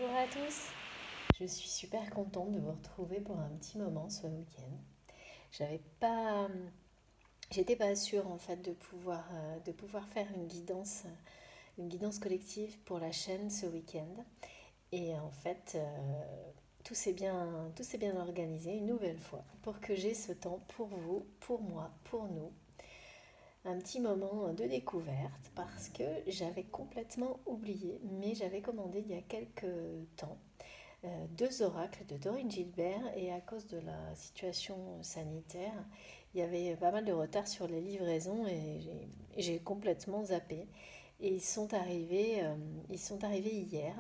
Bonjour à tous, je suis super contente de vous retrouver pour un petit moment ce week-end. J'avais pas, J'étais pas sûre en fait de pouvoir faire une guidance collective pour la chaîne ce week-end. Et en fait, tout s'est bien organisé une nouvelle fois pour que j'ai ce temps pour vous, pour moi, pour nous. Un petit moment de découverte parce que j'avais complètement oublié, mais j'avais commandé il y a quelques temps deux oracles de Dorine Gilbert et à cause de la situation sanitaire, il y avait pas mal de retard sur les livraisons et j'ai complètement zappé. Et ils sont arrivés hier.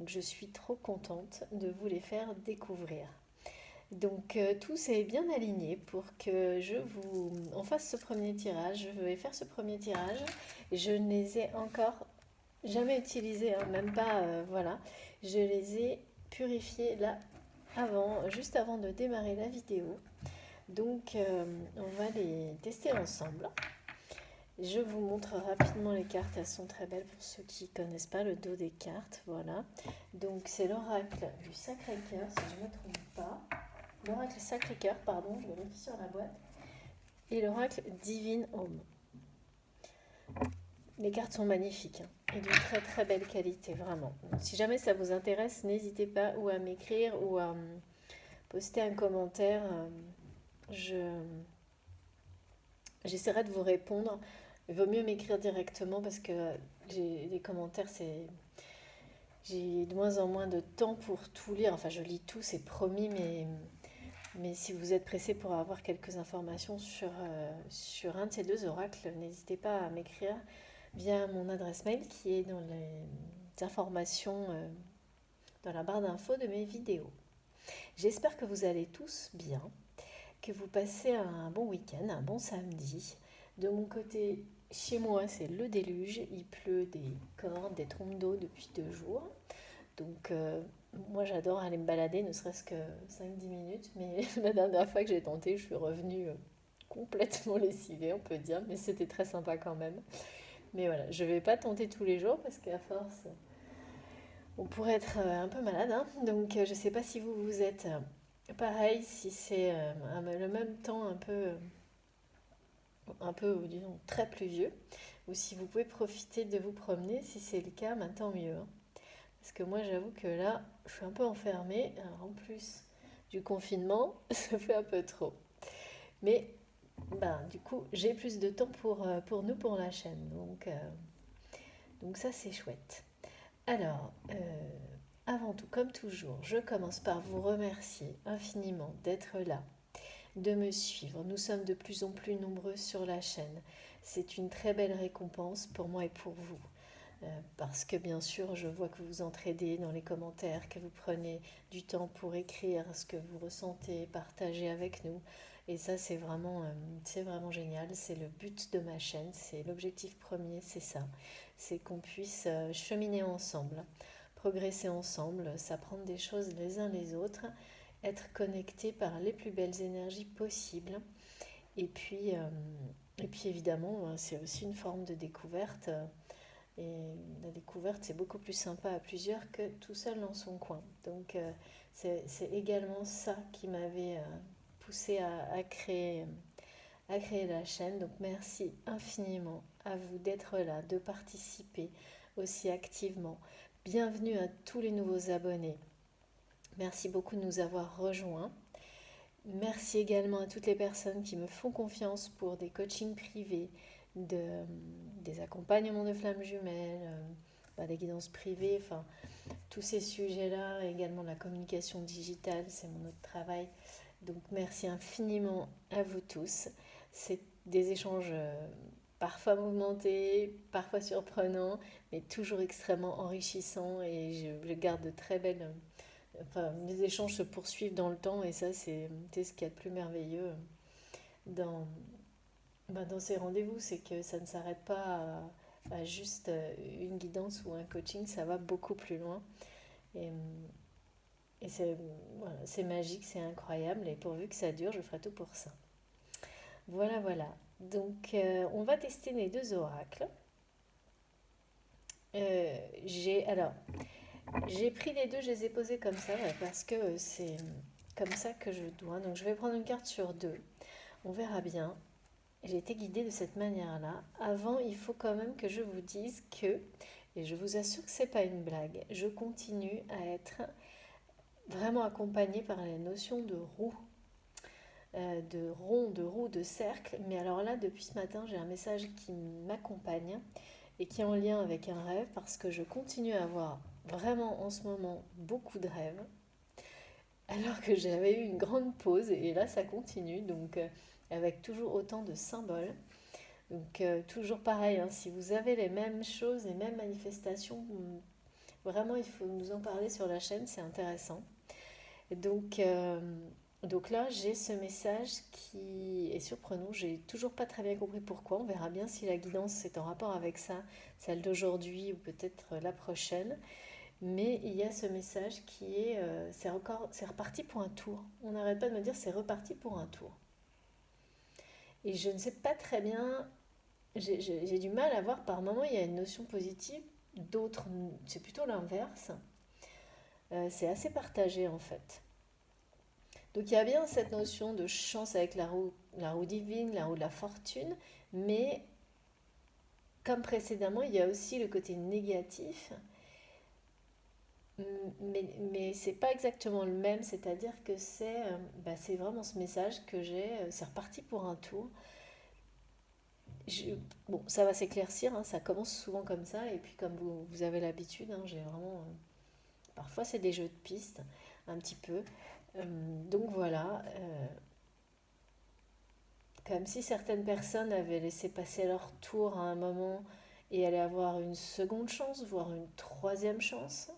Donc je suis trop contente de vous les faire découvrir. Donc tout s'est bien aligné pour que on fasse ce premier tirage. Je vais faire ce premier tirage. Je ne les ai encore jamais utilisés, hein, même pas, voilà. Je les ai purifiés là juste avant de démarrer la vidéo. Donc on va les tester ensemble. Je vous montre rapidement les cartes, elles sont très belles pour ceux qui ne connaissent pas le dos des cartes. Voilà. Donc c'est l'oracle du Sacré-Cœur, si je ne me trompe pas. L'oracle Sacré-Cœur, pardon, je vérifie sur la boîte. Et l'oracle Divine Home. Les cartes sont magnifiques, hein, et d'une très très belle qualité, vraiment. Donc, si jamais ça vous intéresse, n'hésitez pas ou à m'écrire ou à poster un commentaire. Je, J'essaierai de vous répondre. Il vaut mieux m'écrire directement parce que les commentaires, j'ai de moins en moins de temps pour tout lire. Enfin, je lis tout, c'est promis, mais si vous êtes pressé pour avoir quelques informations sur un de ces deux oracles, n'hésitez pas à m'écrire via mon adresse mail qui est dans les informations, dans la barre d'infos de mes vidéos. J'espère que vous allez tous bien, que vous passez un bon week-end, un bon samedi. De mon côté, chez moi, c'est le déluge. Il pleut des cordes, des trompes d'eau depuis 2 jours. Donc, moi, j'adore aller me balader, ne serait-ce que 5-10 minutes. Mais la dernière fois que j'ai tenté, je suis revenue complètement lessivée, on peut dire. Mais c'était très sympa quand même. Mais voilà, je ne vais pas tenter tous les jours parce qu'à force, on pourrait être un peu malade, hein. Donc, je ne sais pas si vous êtes pareil, si c'est le même temps disons, très pluvieux, ou si vous pouvez profiter de vous promener. Si c'est le cas, ben, tant mieux, hein. Parce que moi, j'avoue que là, je suis un peu enfermée. Alors, en plus du confinement, ça fait un peu trop. Mais ben, du coup, j'ai plus de temps pour nous, pour la chaîne. Donc ça, c'est chouette. Alors, avant tout, comme toujours, je commence par vous remercier infiniment d'être là, de me suivre. Nous sommes de plus en plus nombreux sur la chaîne. C'est une très belle récompense pour moi et pour vous. Parce que bien sûr, je vois que vous entraidez dans les commentaires, que vous prenez du temps pour écrire ce que vous ressentez, partager avec nous. Et ça, c'est vraiment génial. C'est le but de ma chaîne, c'est l'objectif premier, c'est ça. C'est qu'on puisse cheminer ensemble, progresser ensemble, s'apprendre des choses les uns les autres, être connectés par les plus belles énergies possibles. Et puis, euh, et puis évidemment, c'est aussi une forme de découverte. Et la découverte, c'est beaucoup plus sympa à plusieurs que tout seul dans son coin. Donc, c'est également ça qui m'avait poussé à créer la chaîne. Donc, merci infiniment à vous d'être là, de participer aussi activement. Bienvenue à tous les nouveaux abonnés. Merci beaucoup de nous avoir rejoints. Merci également à toutes les personnes qui me font confiance pour des coachings privés, de, des accompagnements de flammes jumelles, des guidances privées, enfin tous ces sujets-là, également la communication digitale, c'est mon autre travail. Donc merci infiniment à vous tous. C'est des échanges parfois mouvementés, parfois surprenants, mais toujours extrêmement enrichissants et je garde de très belles... Enfin, les échanges se poursuivent dans le temps et ça, c'est ce qu'il y a de plus merveilleux dans, dans ces rendez-vous, c'est que ça ne s'arrête pas à juste une guidance ou un coaching, ça va beaucoup plus loin. Et, et voilà, c'est magique, c'est incroyable et pourvu que ça dure, je ferai tout pour ça. Voilà, voilà. Donc, on va tester les deux oracles. Alors, J'ai pris les deux, je les ai posés comme ça, ouais, parce que c'est comme ça que je dois. Donc je vais prendre une carte sur deux. On verra bien. J'ai été guidée de cette manière-là. Avant, il faut quand même que je vous dise que, et je vous assure que c'est pas une blague, je continue à être vraiment accompagnée par la notion de roue, de rond, de roue, de cercle. Mais alors là, depuis ce matin, j'ai un message qui m'accompagne et qui est en lien avec un rêve parce que je continue à avoir vraiment en ce moment beaucoup de rêves alors que j'avais eu une grande pause et là ça continue donc avec toujours autant de symboles. Donc toujours pareil, hein, si vous avez les mêmes choses, les mêmes manifestations, vraiment il faut nous en parler sur la chaîne, c'est intéressant. Et donc là j'ai ce message qui est surprenant, j'ai toujours pas très bien compris pourquoi, on verra bien si la guidance est en rapport avec ça, celle d'aujourd'hui ou peut-être la prochaine. Mais il y a ce message qui est, c'est reparti pour un tour. On n'arrête pas de me dire c'est reparti pour un tour. Et je ne sais pas très bien, j'ai du mal à voir par moment il y a une notion positive, d'autres c'est plutôt l'inverse. C'est assez partagé en fait. Donc il y a bien cette notion de chance avec la roue divine, la roue de la fortune, mais comme précédemment, il y a aussi le côté négatif. Mais c'est pas exactement le même, c'est-à-dire que c'est vraiment ce message que j'ai, c'est reparti pour un tour. Je- bon, ça va s'éclaircir, hein, ça commence souvent comme ça, et puis comme vous avez l'habitude, hein, j'ai vraiment. Parfois c'est des jeux de pistes, un petit peu. Donc voilà, comme si certaines personnes avaient laissé passer leur tour à un moment et allaient avoir une seconde chance, voire une troisième chance.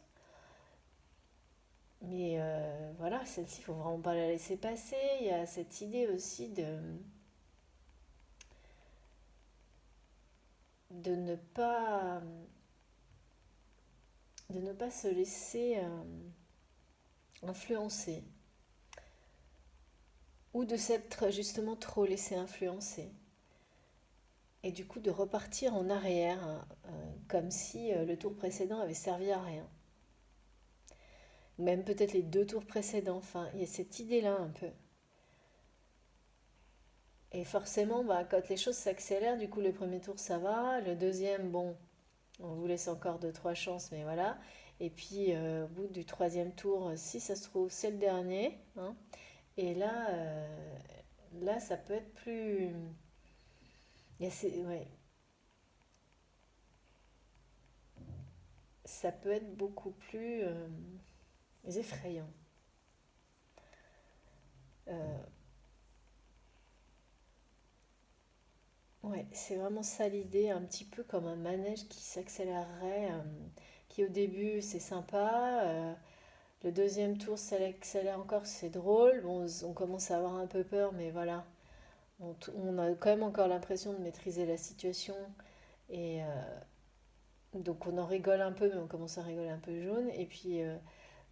Mais voilà, celle-ci, il faut vraiment pas la laisser passer. Il y a cette idée aussi de ne pas, de ne pas se laisser influencer ou de s'être justement trop laissé influencer. Et du coup de repartir en arrière, hein, comme si le tour précédent avait servi à rien. Même peut-être les deux tours précédents. Enfin, il y a cette idée-là un peu. Et forcément, bah, quand les choses s'accélèrent, du coup le premier tour ça va, le deuxième, bon, on vous laisse encore deux, trois chances, mais voilà. Et puis, au bout du troisième tour, si ça se trouve, c'est le dernier, hein. Et là, là, ça peut être plus. Ouais, ça peut être beaucoup plus effrayant. Euh, ouais, c'est vraiment ça l'idée, un petit peu comme un manège qui s'accélérerait, qui au début c'est sympa, le deuxième tour ça accélère encore, c'est drôle. Bon, on commence à avoir un peu peur, mais voilà, on a quand même encore l'impression de maîtriser la situation. Et donc on en rigole un peu, mais on commence à rigoler un peu jaune. Et puis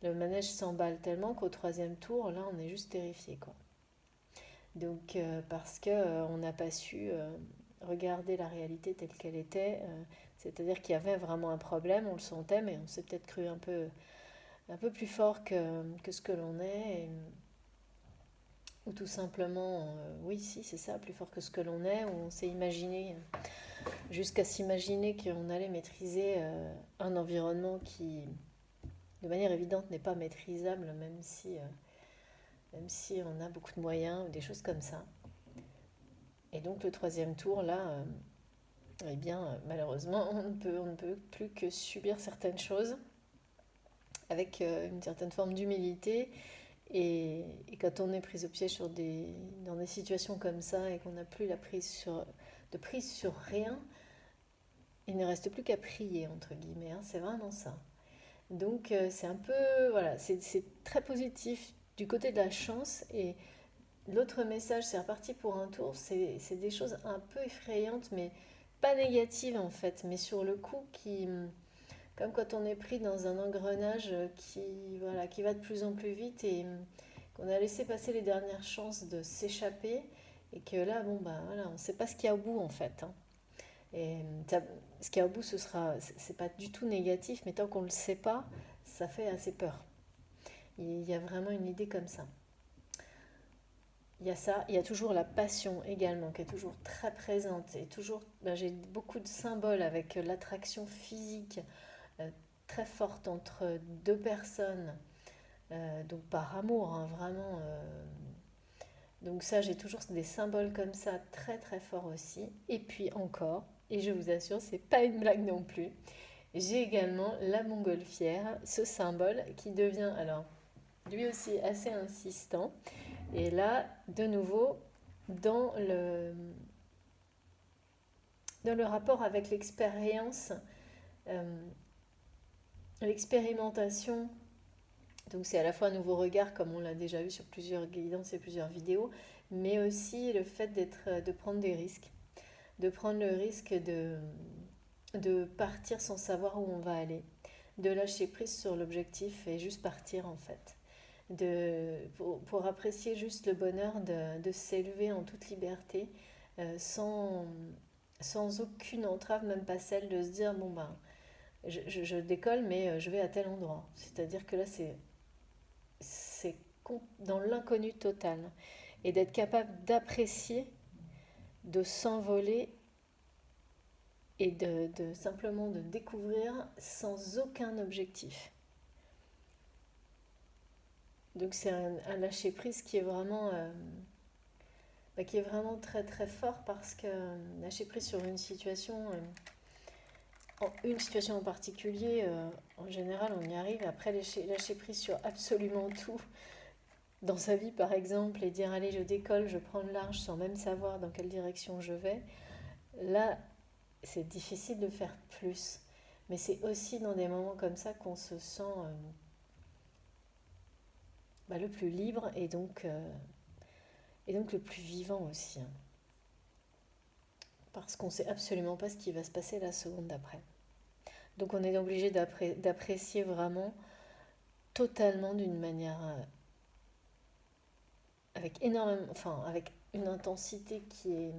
le manège s'emballe tellement qu'au troisième tour, là, on est juste terrifié, quoi. Donc parce que on n'a pas su regarder la réalité telle qu'elle était, c'est-à-dire qu'il y avait vraiment un problème, on le sentait, mais on s'est peut-être cru un peu plus fort que ce que l'on est. Ou tout simplement, oui, si, c'est ça, plus fort que ce que l'on est, ou on s'est imaginé jusqu'à s'imaginer qu'on allait maîtriser un environnement qui, de manière évidente, n'est pas maîtrisable, même si on a beaucoup de moyens ou des choses comme ça. Et donc le troisième tour, là, eh bien, malheureusement, on ne peut plus que subir certaines choses avec une certaine forme d'humilité. Et quand on est pris au piège dans des situations comme ça et qu'on n'a plus de prise sur rien, il ne reste plus qu'à prier, entre guillemets, hein, c'est vraiment ça. Donc c'est un peu, voilà, c'est très positif du côté de la chance. Et l'autre message, c'est reparti pour un tour, c'est des choses un peu effrayantes, mais pas négatives en fait, mais sur le coup comme quand on est pris dans un engrenage voilà, qui va de plus en plus vite et qu'on a laissé passer les dernières chances de s'échapper et que là, bon, bah voilà, on ne sait pas ce qu'il y a au bout en fait, hein. Et ce qu'il y a au bout, c'est pas du tout négatif, mais tant qu'on ne le sait pas, ça fait assez peur. Il y a vraiment une idée comme ça. Il y a ça, il y a toujours la passion également qui est toujours très présente et toujours, j'ai beaucoup de symboles avec l'attraction physique euh, très forte entre deux personnes, donc par amour, hein, vraiment. Donc ça, j'ai toujours des symboles comme ça très très forts aussi. Et puis encore, et je vous assure, c'est pas une blague non plus. J'ai également la montgolfière, ce symbole qui devient alors lui aussi assez insistant. Et là, de nouveau, dans le, dans le rapport avec l'expérience, euh, l'expérimentation, donc c'est à la fois un nouveau regard, comme on l'a déjà vu sur plusieurs guidances et plusieurs vidéos, mais aussi le fait de prendre des risques, de prendre le risque de partir sans savoir où on va aller, de lâcher prise sur l'objectif et juste partir en fait. Pour apprécier juste le bonheur de s'élever en toute liberté, sans aucune entrave, même pas celle de se dire, bon ben, je décolle, mais je vais à tel endroit. C'est-à-dire que là, c'est dans l'inconnu total. Et d'être capable d'apprécier, de s'envoler et simplement de découvrir sans aucun objectif. Donc c'est un lâcher prise qui est vraiment très très fort parce que lâcher prise sur une situation en particulier, en général on y arrive. Après lâcher prise sur absolument tout dans sa vie par exemple et dire allez je décolle, je prends le large sans même savoir dans quelle direction je vais, là c'est difficile de faire plus. Mais c'est aussi dans des moments comme ça qu'on se sent le plus libre et donc le plus vivant aussi, hein. Parce qu'on ne sait absolument pas ce qui va se passer la seconde d'après. Donc on est obligé d'apprécier vraiment totalement d'une manière avec énormément, enfin avec une intensité qui est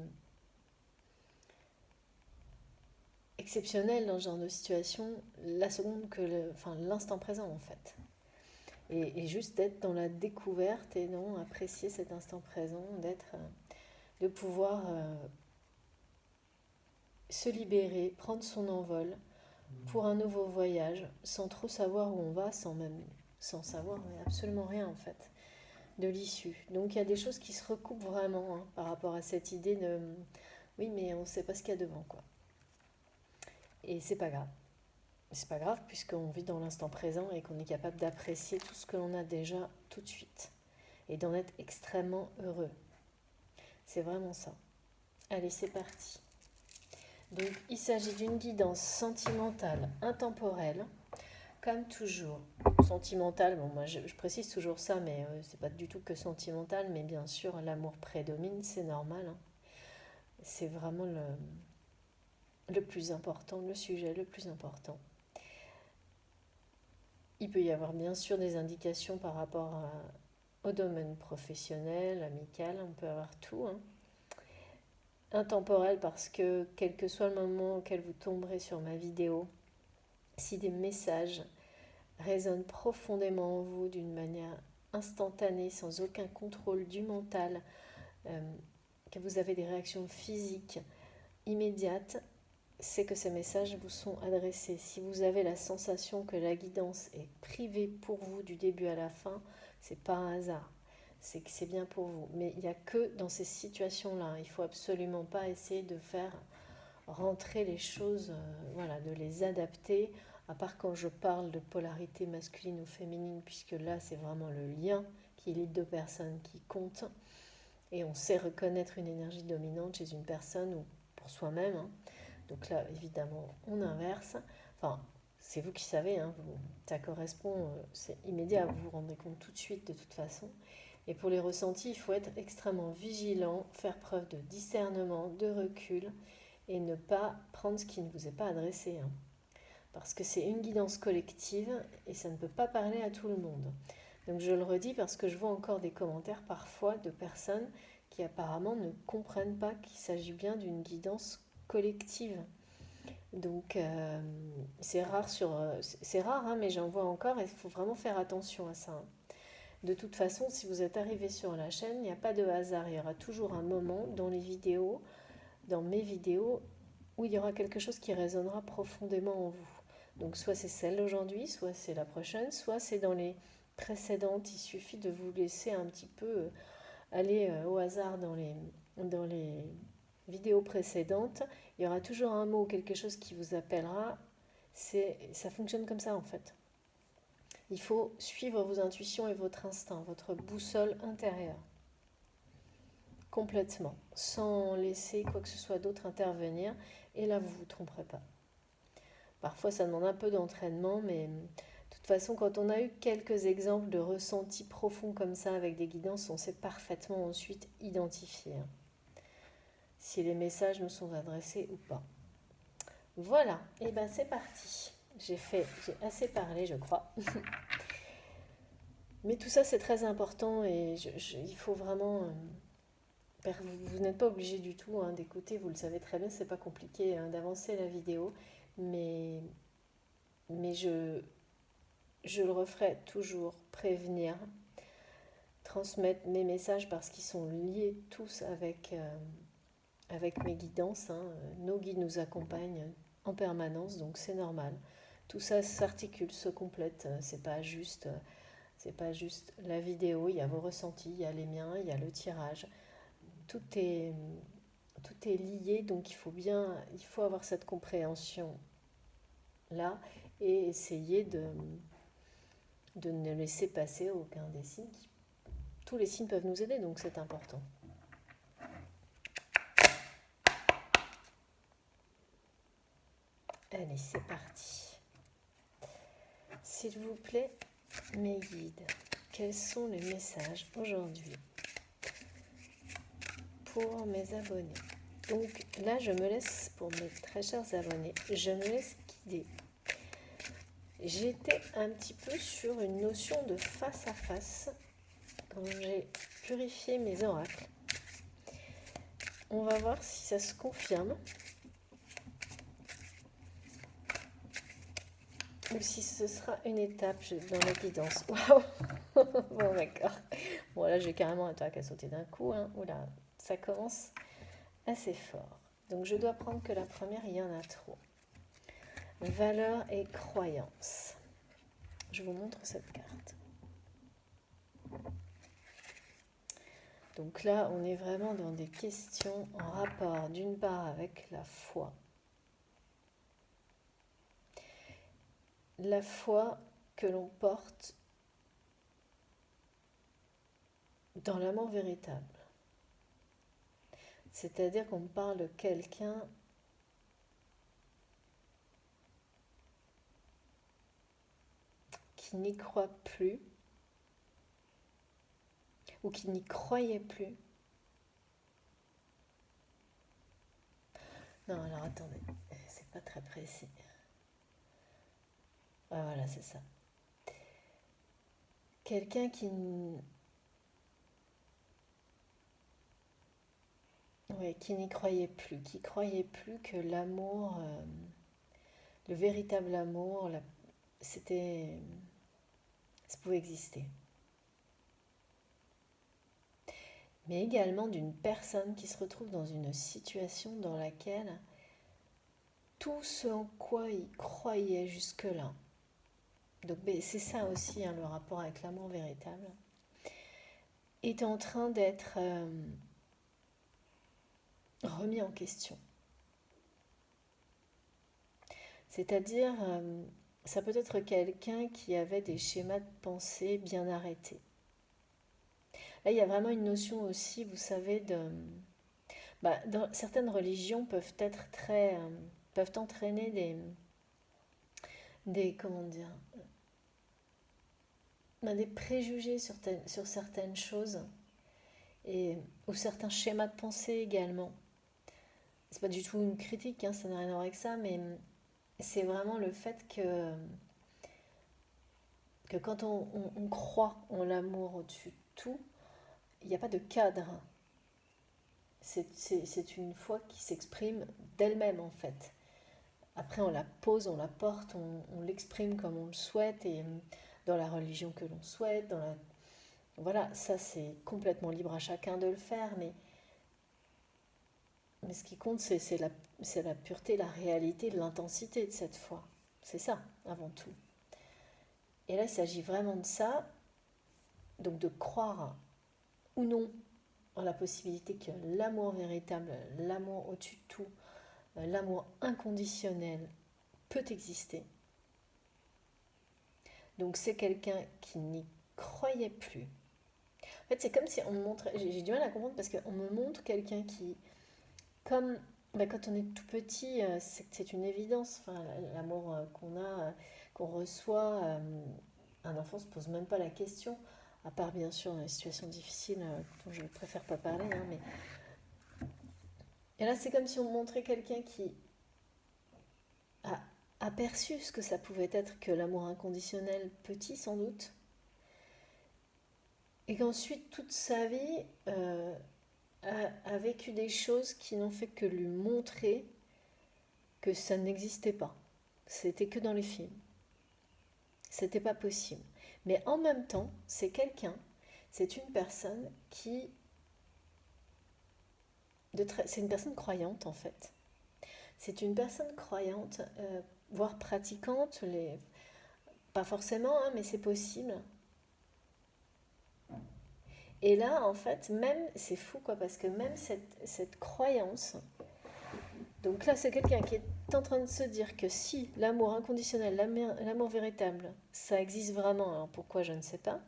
exceptionnelle dans ce genre de situation, la seconde l'instant présent en fait. Et juste d'être dans la découverte et non apprécier cet instant présent, de pouvoir se libérer, prendre son envol pour un nouveau voyage, sans trop savoir où on va, sans savoir absolument rien en fait de l'issue. Donc il y a des choses qui se recoupent vraiment, hein, par rapport à cette idée de oui mais on ne sait pas ce qu'il y a devant quoi. Et c'est pas grave. C'est pas grave puisqu'on vit dans l'instant présent et qu'on est capable d'apprécier tout ce que l'on a déjà tout de suite et d'en être extrêmement heureux. C'est vraiment ça. Allez, c'est parti. Donc il s'agit d'une guidance sentimentale intemporelle. Comme toujours, sentimental, bon moi je précise toujours ça, mais c'est pas du tout que sentimental, mais bien sûr l'amour prédomine, c'est normal, hein. C'est vraiment le plus important, le sujet le plus important. Il peut y avoir bien sûr des indications par rapport au domaine professionnel, amical, on peut avoir tout, hein. Intemporel parce que quel que soit le moment auquel vous tomberez sur ma vidéo, si des messages résonnent profondément en vous d'une manière instantanée, sans aucun contrôle du mental, que vous avez des réactions physiques immédiates, c'est que ces messages vous sont adressés. Si vous avez la sensation que la guidance est privée pour vous du début à la fin, c'est pas un hasard, c'est que c'est bien pour vous. Mais il n'y a que dans ces situations-là, il ne faut absolument pas essayer de faire rentrer les choses, de les adapter, à part quand je parle de polarité masculine ou féminine, puisque là c'est vraiment le lien qui lie deux personnes qui compte, et on sait reconnaître une énergie dominante chez une personne ou pour soi-même, hein. Donc là évidemment on inverse, enfin c'est vous qui savez, hein, ça correspond, c'est immédiat, vous vous rendrez compte tout de suite de toute façon. Et pour les ressentis, il faut être extrêmement vigilant, faire preuve de discernement, de recul, et ne pas prendre ce qui ne vous est pas adressé, hein. Parce que c'est une guidance collective et ça ne peut pas parler à tout le monde. Donc je le redis parce que je vois encore des commentaires parfois de personnes qui apparemment ne comprennent pas qu'il s'agit bien d'une guidance collective. Donc c'est rare, hein, mais j'en vois encore et il faut vraiment faire attention à ça, hein. De toute façon, si vous êtes arrivé sur la chaîne, il n'y a pas de hasard. Il y aura toujours un moment dans les vidéos, dans mes vidéos, où il y aura quelque chose qui résonnera profondément en vous. Donc soit c'est celle d'aujourd'hui, soit c'est la prochaine, soit c'est dans les précédentes. Il suffit de vous laisser un petit peu aller au hasard dans les vidéos précédentes. Il y aura toujours un mot ou quelque chose qui vous appellera. Ça fonctionne comme ça en fait. Il faut suivre vos intuitions et votre instinct, votre boussole intérieure, complètement, sans laisser quoi que ce soit d'autre intervenir. Et là, vous ne vous tromperez pas. Parfois, ça demande un peu d'entraînement, mais de toute façon, quand on a eu quelques exemples de ressentis profonds comme ça avec des guidances, on sait parfaitement ensuite identifier si les messages nous sont adressés ou pas. Voilà, et ben c'est parti. J'ai assez parlé, je crois. Mais tout ça, c'est très important et il faut vraiment. Vous n'êtes pas obligé du tout, hein, d'écouter, vous le savez très bien, c'est pas compliqué, hein, d'avancer la vidéo, mais, mais je le referai toujours, prévenir, transmettre mes messages parce qu'ils sont liés tous avec mes guidances, hein. Nos guides nous accompagnent en permanence, donc c'est normal. Tout ça s'articule, se complète, c'est pas juste la vidéo, il y a vos ressentis, il y a les miens, il y a le tirage. Tout est, tout est lié, donc il faut avoir cette compréhension là et essayer de ne laisser passer aucun des signes. Tous les signes peuvent nous aider, donc c'est important. Allez, c'est parti. S'il vous plaît, mes guides, quels sont les messages aujourd'hui pour mes abonnés? Donc là, je me laisse, pour mes très chers abonnés, je me laisse guider. J'étais un petit peu sur une notion de face à face quand j'ai purifié mes oracles. On va voir si ça se confirme ou si ce sera une étape dans la guidance. Waouh. Bon, d'accord. Bon, là, j'ai carrément un truc à sauter d'un coup, hein. Oula, ça commence assez fort. Donc, je dois prendre que la première, il y en a trop. Valeurs et croyances. Je vous montre cette carte. Donc là, on est vraiment dans des questions en rapport d'une part avec la foi. La foi que l'on porte dans l'amour véritable. C'est-à-dire qu'on parle de quelqu'un qui n'y croit plus ou qui n'y croyait plus. Non, alors attendez, c'est pas très précis. Ah, voilà, c'est ça. Quelqu'un qui n'y croyait plus, qui croyait plus que l'amour, le véritable amour, c'était, ça pouvait exister. Mais également d'une personne qui se retrouve dans une situation dans laquelle tout ce en quoi il croyait jusque-là, donc c'est ça aussi, hein, le rapport avec l'amour véritable, est en train d'être remis en question. C'est-à-dire, ça peut être quelqu'un qui avait des schémas de pensée bien arrêtés. Là, il y a vraiment une notion aussi, vous savez, dans certaines religions peuvent entraîner comment dire, des préjugés sur certaines choses ou certains schémas de pensée également. C'est pas du tout une critique, hein, ça n'a rien à voir avec ça, mais c'est vraiment le fait que quand on croit en l'amour au-dessus de tout, il n'y a pas de cadre. C'est une foi qui s'exprime d'elle-même en fait. après on la pose, on la porte, on l'exprime comme on le souhaite et dans la religion que l'on souhaite, voilà, ça c'est complètement libre à chacun de le faire, mais ce qui compte c'est la pureté, la réalité, l'intensité de cette foi. C'est ça, avant tout. Et là, il s'agit vraiment de ça, donc de croire ou non en la possibilité que l'amour véritable, l'amour au-dessus de tout, l'amour inconditionnel peut exister. Donc c'est quelqu'un qui n'y croyait plus. En fait, c'est comme si on me montre, j'ai du mal à comprendre parce qu'on me montre quelqu'un qui, comme quand on est tout petit, c'est une évidence, enfin, l'amour qu'on a, qu'on reçoit, un enfant ne se pose même pas la question, à part bien sûr dans les situations difficiles dont je préfère pas parler, hein, mais... Et là, c'est comme si on me montrait quelqu'un qui a aperçu ce que ça pouvait être que l'amour inconditionnel, petit sans doute, et qu'ensuite toute sa vie a vécu des choses qui n'ont fait que lui montrer que ça n'existait pas. C'était que dans les films. C'était pas possible. Mais en même temps, c'est quelqu'un, c'est une personne qui... C'est une personne croyante en fait. C'est une personne croyante, voire pratiquante, pas forcément, hein, mais c'est possible. Et là, en fait, même, c'est fou quoi, parce que même cette croyance, donc là, c'est quelqu'un qui est en train de se dire que si l'amour inconditionnel, l'amour véritable, ça existe vraiment, alors pourquoi je ne sais pas.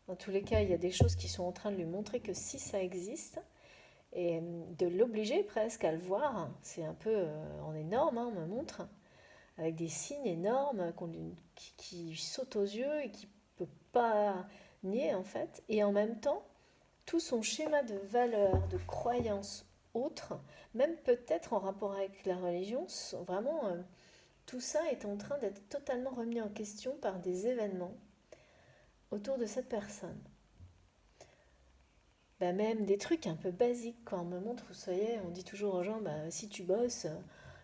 Dans tous les cas, il y a des choses qui sont en train de lui montrer que si ça existe, et de l'obliger presque à le voir, c'est un peu en énorme, hein, on me montre, avec des signes énormes qui sautent aux yeux et qui ne peut pas nier en fait. Et en même temps, tout son schéma de valeurs, de croyances autres, même peut-être en rapport avec la religion, vraiment, tout ça est en train d'être totalement remis en question par des événements autour de cette personne. Bah même des trucs un peu basiques, quand on me montre, vous savez, on dit toujours aux gens, bah, si tu bosses,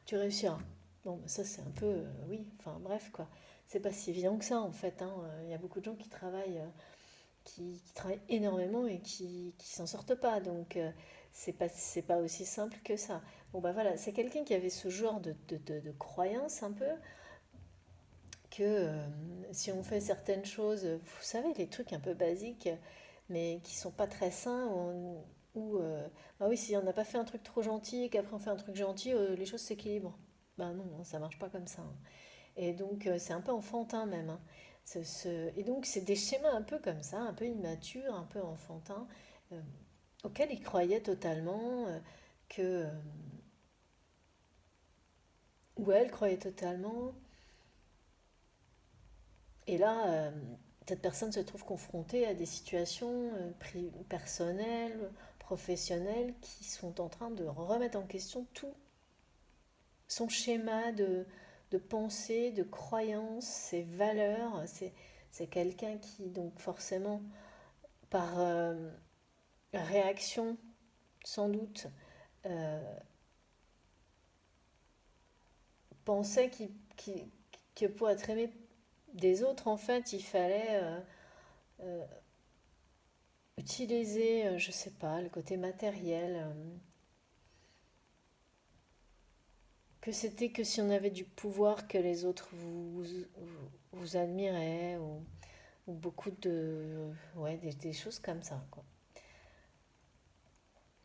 tu réussiras. Bon, bah, ça c'est un peu, oui, enfin bref, quoi. C'est pas si évident que ça, en fait, hein. Il y a beaucoup de gens qui travaillent, qui travaillent énormément et qui s'en sortent pas, donc c'est pas aussi simple que ça. Bon, bah voilà, c'est quelqu'un qui avait ce genre de croyance un peu, que si on fait certaines choses, vous savez, les trucs un peu basiques, mais qui sont pas très sains, ou bah oui, si on n'a pas fait un truc trop gentil et qu'après on fait un truc gentil, les choses s'équilibrent. Ben non, hein, ça marche pas comme ça, hein. Et donc c'est un peu enfantin même, hein. Et donc c'est des schémas un peu comme ça, un peu immatures, un peu enfantins, euh, auxquels il croyait totalement, que... ou elle croyait totalement. Et là, cette personne se trouve confrontée à des situations personnelles, professionnelles, qui sont en train de remettre en question tout son schéma de pensée, de croyance, ses valeurs. C'est quelqu'un qui, donc forcément, par réaction, sans doute, euh, pensait que pour être aimé des autres, en fait, il fallait euh, utiliser, je sais pas, le côté matériel, que c'était que si on avait du pouvoir que les autres vous admiraient, ou beaucoup de... Ouais, des choses comme ça, quoi.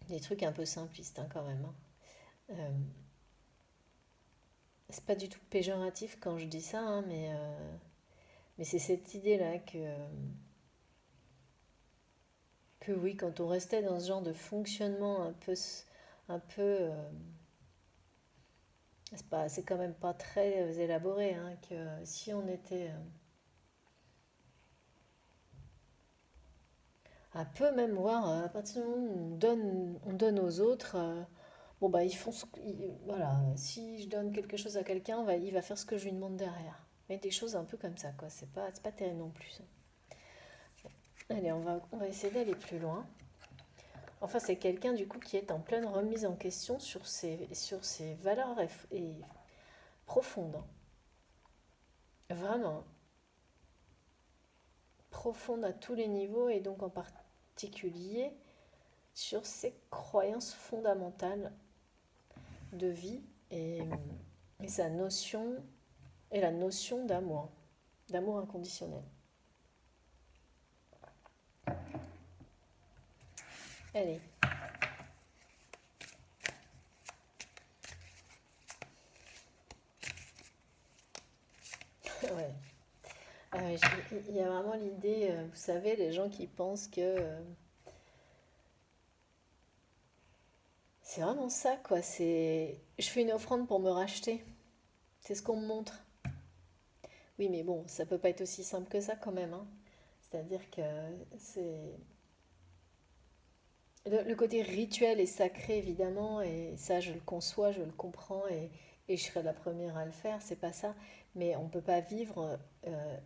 Des trucs un peu simplistes, hein, quand même, hein. Euh, c'est pas du tout péjoratif quand je dis ça, hein, mais c'est cette idée-là que oui, quand on restait dans ce genre de fonctionnement un peu c'est quand même pas très élaboré, hein, que si on était un peu même voir à partir du moment où on donne aux autres, bon bah ils font voilà, si je donne quelque chose à quelqu'un, il va faire ce que je lui demande derrière. Mais des choses un peu comme ça, quoi. C'est pas terrible non plus. Allez, on va essayer d'aller plus loin. Enfin, c'est quelqu'un du coup qui est en pleine remise en question sur ses valeurs profonde, hein. Vraiment profonde à tous les niveaux et donc en particulier sur ses croyances fondamentales de vie et, et sa notion et la notion d'amour inconditionnel. Allez. Ouais. Il y a vraiment l'idée, vous savez, les gens qui pensent que c'est vraiment ça, quoi. C'est, je fais une offrande pour me racheter. C'est ce qu'on me montre. Oui, mais bon, ça peut pas être aussi simple que ça quand même, hein. C'est-à-dire que c'est le côté rituel et sacré évidemment, et ça je le conçois, je le comprends, et je serai la première à le faire. C'est pas ça. Mais on peut pas vivre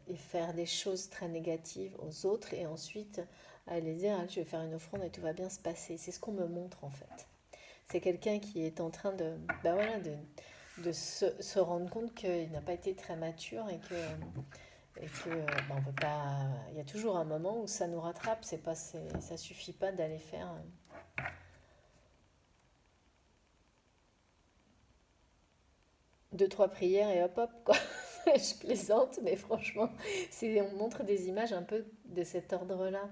et faire des choses très négatives aux autres et ensuite aller dire ah, je vais faire une offrande et tout va bien se passer. C'est ce qu'on me montre en fait. C'est quelqu'un qui est en train de, bah voilà, de se rendre compte qu'il n'a pas été très mature et que bah, on peut pas. Il y a toujours un moment où ça nous rattrape. C'est pas, ça suffit pas d'aller faire deux trois prières et hop hop quoi. Je plaisante, mais franchement, on montre des images un peu de cet ordre-là.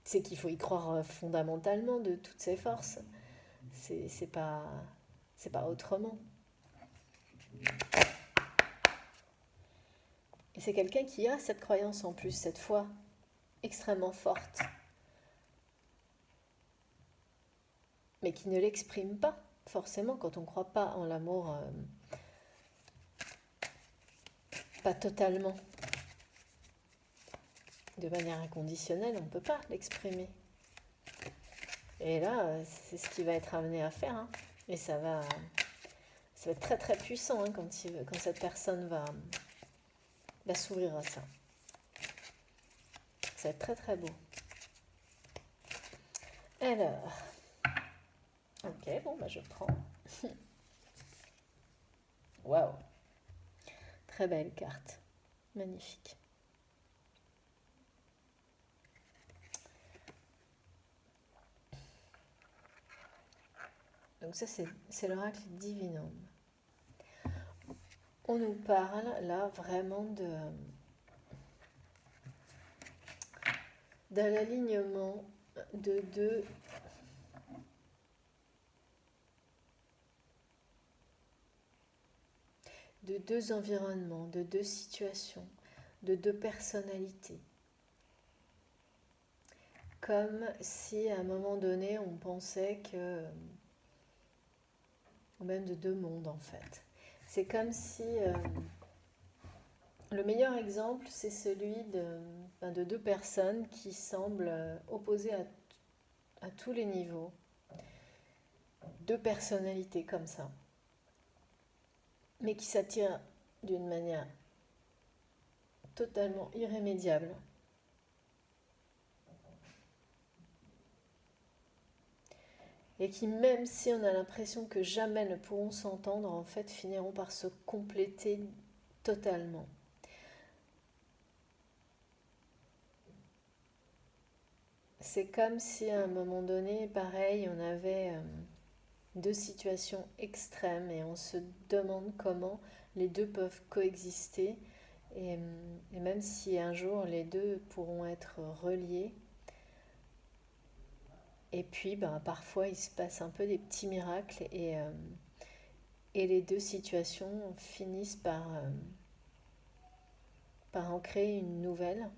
C'est qu'il faut y croire fondamentalement de toutes ses forces. C'est pas, c'est pas autrement. Et c'est quelqu'un qui a cette croyance en plus, cette foi extrêmement forte, mais qui ne l'exprime pas. Forcément, quand on ne croit pas en l'amour, pas totalement, de manière inconditionnelle, on ne peut pas l'exprimer. Et là, c'est ce qu'il va être amené à faire, hein. Et ça va être très très puissant hein, quand cette personne va s'ouvrir à ça. Ça va être très très beau. Alors, ok, bon, bah je prends. Waouh, très belle carte, magnifique. Donc ça, c'est l'oracle Divinum. On nous parle là vraiment d'un alignement de deux environnements, de deux situations, de deux personnalités. Comme si à un moment donné on pensait que, ou même de deux mondes en fait. C'est comme si le meilleur exemple c'est celui de deux personnes qui semblent opposées à tous les niveaux, deux personnalités comme ça, mais qui s'attirent d'une manière totalement irrémédiable. Et qui, même si on a l'impression que jamais ne pourront s'entendre, en fait, finiront par se compléter totalement. C'est comme si à un moment donné, pareil, on avait deux situations extrêmes et on se demande comment les deux peuvent coexister. Et même si un jour les deux pourront être reliés, et puis ben, parfois il se passe un peu des petits miracles et les deux situations finissent par en créer une nouvelle.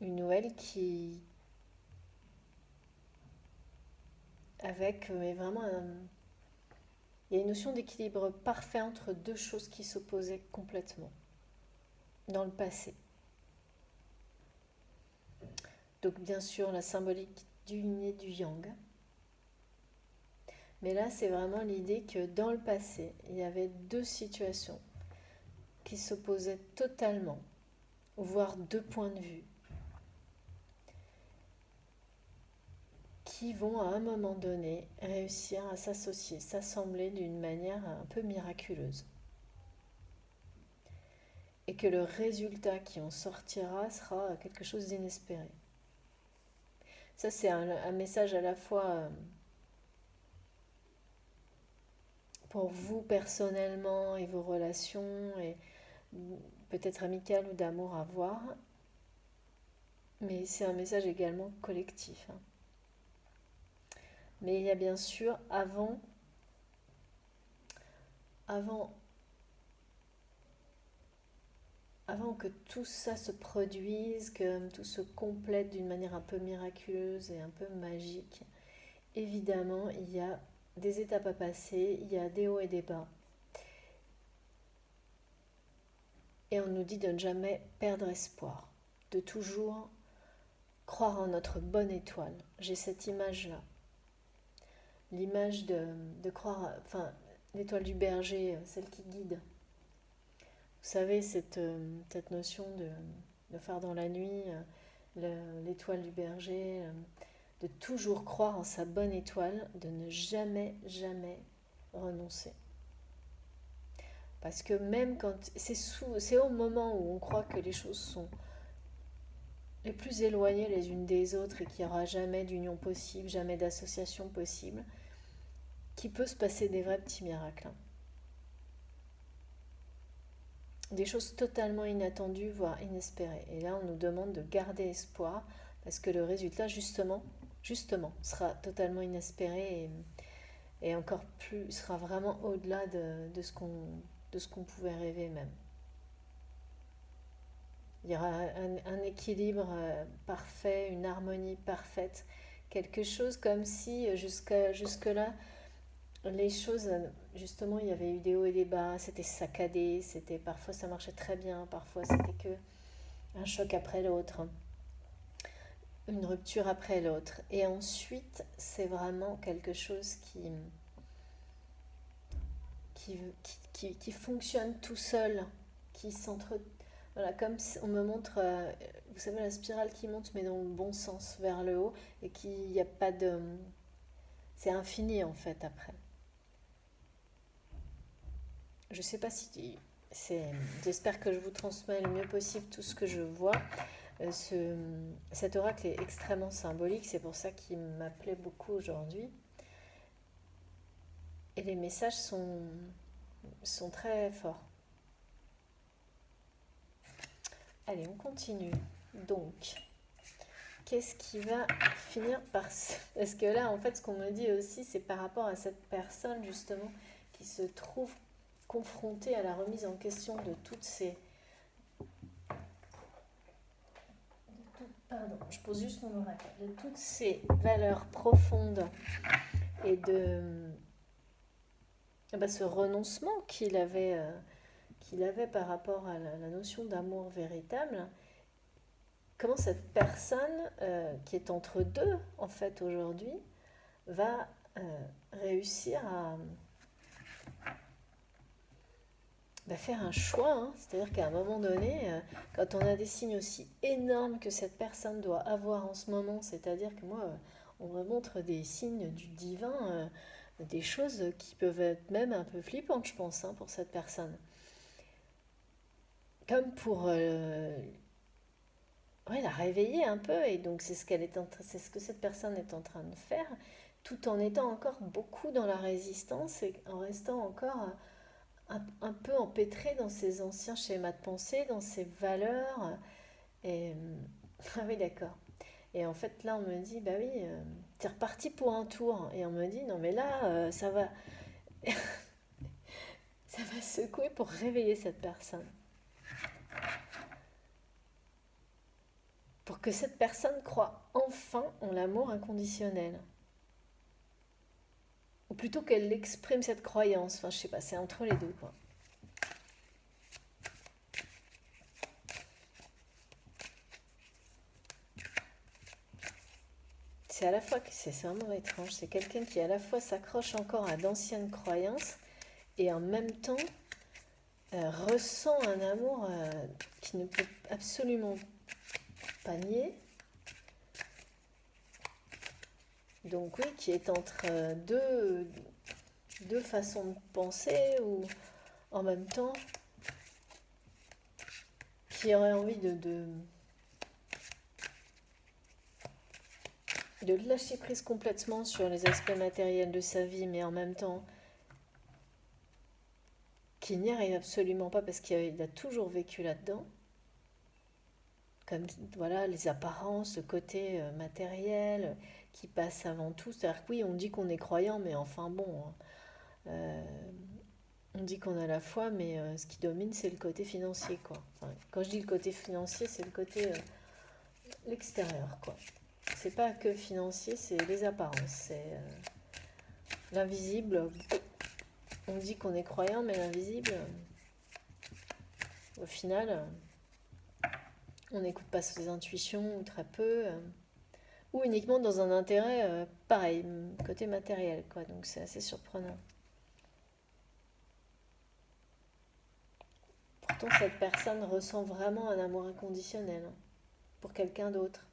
Une nouvelle qui, avec, mais vraiment, il y a une notion d'équilibre parfait entre deux choses qui s'opposaient complètement dans le passé. Donc bien sûr la symbolique du yin et du yang. Mais là c'est vraiment l'idée que dans le passé, il y avait deux situations qui s'opposaient totalement, voire deux points de vue, qui vont à un moment donné réussir à s'associer, s'assembler d'une manière un peu miraculeuse. Et que le résultat qui en sortira sera quelque chose d'inespéré. Ça, c'est un message à la fois pour vous personnellement et vos relations, et peut-être amicales ou d'amour à voir, mais c'est un message également collectif. Mais il y a bien sûr, avant, avant que tout ça se produise, que tout se complète d'une manière un peu miraculeuse et un peu magique, évidemment, il y a des étapes à passer, il y a des hauts et des bas. Et on nous dit de ne jamais perdre espoir, de toujours croire en notre bonne étoile. J'ai cette image-là. L'image de croire, enfin, l'étoile du berger, celle qui guide. Vous savez, cette notion de phare dans la nuit, l'étoile du berger, de toujours croire en sa bonne étoile, de ne jamais, jamais renoncer. Parce que même quand c'est au moment où on croit que les choses sont les plus éloignées les unes des autres et qu'il n'y aura jamais d'union possible, jamais d'association possible, qu'il peut se passer des vrais petits miracles. Des choses totalement inattendues, voire inespérées. Et là, on nous demande de garder espoir parce que le résultat, justement, sera totalement inespéré et encore plus, sera vraiment au-delà de ce qu'on pouvait rêver même. Il y aura un équilibre parfait, une harmonie parfaite, quelque chose comme si jusque-là, les choses, justement, il y avait eu des hauts et des bas, c'était saccadé, parfois ça marchait très bien, parfois c'était que un choc après l'autre, une rupture après l'autre. Et ensuite, c'est vraiment quelque chose qui fonctionne tout seul, qui s'entre... Voilà, comme on me montre, vous savez, la spirale qui monte, mais dans le bon sens, vers le haut, et qu'il n'y a pas de... C'est infini, en fait, après. Je sais pas si... J'espère que je vous transmets le mieux possible tout ce que je vois. Cet oracle est extrêmement symbolique, c'est pour ça qu'il m'appelait beaucoup aujourd'hui. Et les messages sont très forts. Allez, on continue. Donc, qu'est-ce qui va finir par... Parce que là, en fait, ce qu'on me dit aussi, c'est par rapport à cette personne, justement, qui se trouve confrontée à la remise en question de toutes ces... Pardon, je pose juste mon oracle. De toutes ces valeurs profondes et de ce renoncement qu'il avait par rapport à la notion d'amour véritable. Comment cette personne qui est entre deux, en fait, aujourd'hui, va réussir à faire un choix. C'est-à-dire qu'à un moment donné, quand on a des signes aussi énormes que cette personne doit avoir en ce moment, c'est-à-dire que moi, on me montre des signes du divin, des choses qui peuvent être même un peu flippantes, je pense, pour cette personne. Comme pour la réveiller un peu, et donc c'est ce que cette personne est en train de faire, tout en étant encore beaucoup dans la résistance et en restant encore un peu empêtré dans ses anciens schémas de pensée, dans ses valeurs. Et ah oui, d'accord. Et en fait, là, on me dit, bah oui, t'es reparti pour un tour. Et on me dit, non, mais là, ça va, ça va secouer pour réveiller cette personne. Pour que cette personne croie enfin en l'amour inconditionnel. Ou plutôt qu'elle exprime cette croyance. Enfin, je sais pas, c'est entre les deux, quoi. C'est à la fois, c'est vraiment étrange, c'est quelqu'un qui à la fois s'accroche encore à d'anciennes croyances et en même temps ressent un amour qui ne peut absolument pas nier. Donc oui, qui est entre deux façons de penser ou en même temps qui aurait envie de lâcher prise complètement sur les aspects matériels de sa vie, mais en même temps qui n'y arrive absolument pas parce qu'il a toujours vécu là-dedans. Comme voilà, les apparences, le côté matériel qui passe avant tout. C'est-à-dire que oui, on dit qu'on est croyant, mais enfin bon, euh, on dit qu'on a la foi, mais ce qui domine, c'est le côté financier, quoi. Enfin, quand je dis le côté financier, c'est le côté l'extérieur, quoi. C'est pas que financier, c'est les apparences, c'est l'invisible. On dit qu'on est croyant, mais l'invisible, au final, on n'écoute pas ses intuitions ou très peu, ou uniquement dans un intérêt pareil, côté matériel, quoi. Donc c'est assez surprenant. Pourtant, cette personne ressent vraiment un amour inconditionnel pour quelqu'un d'autre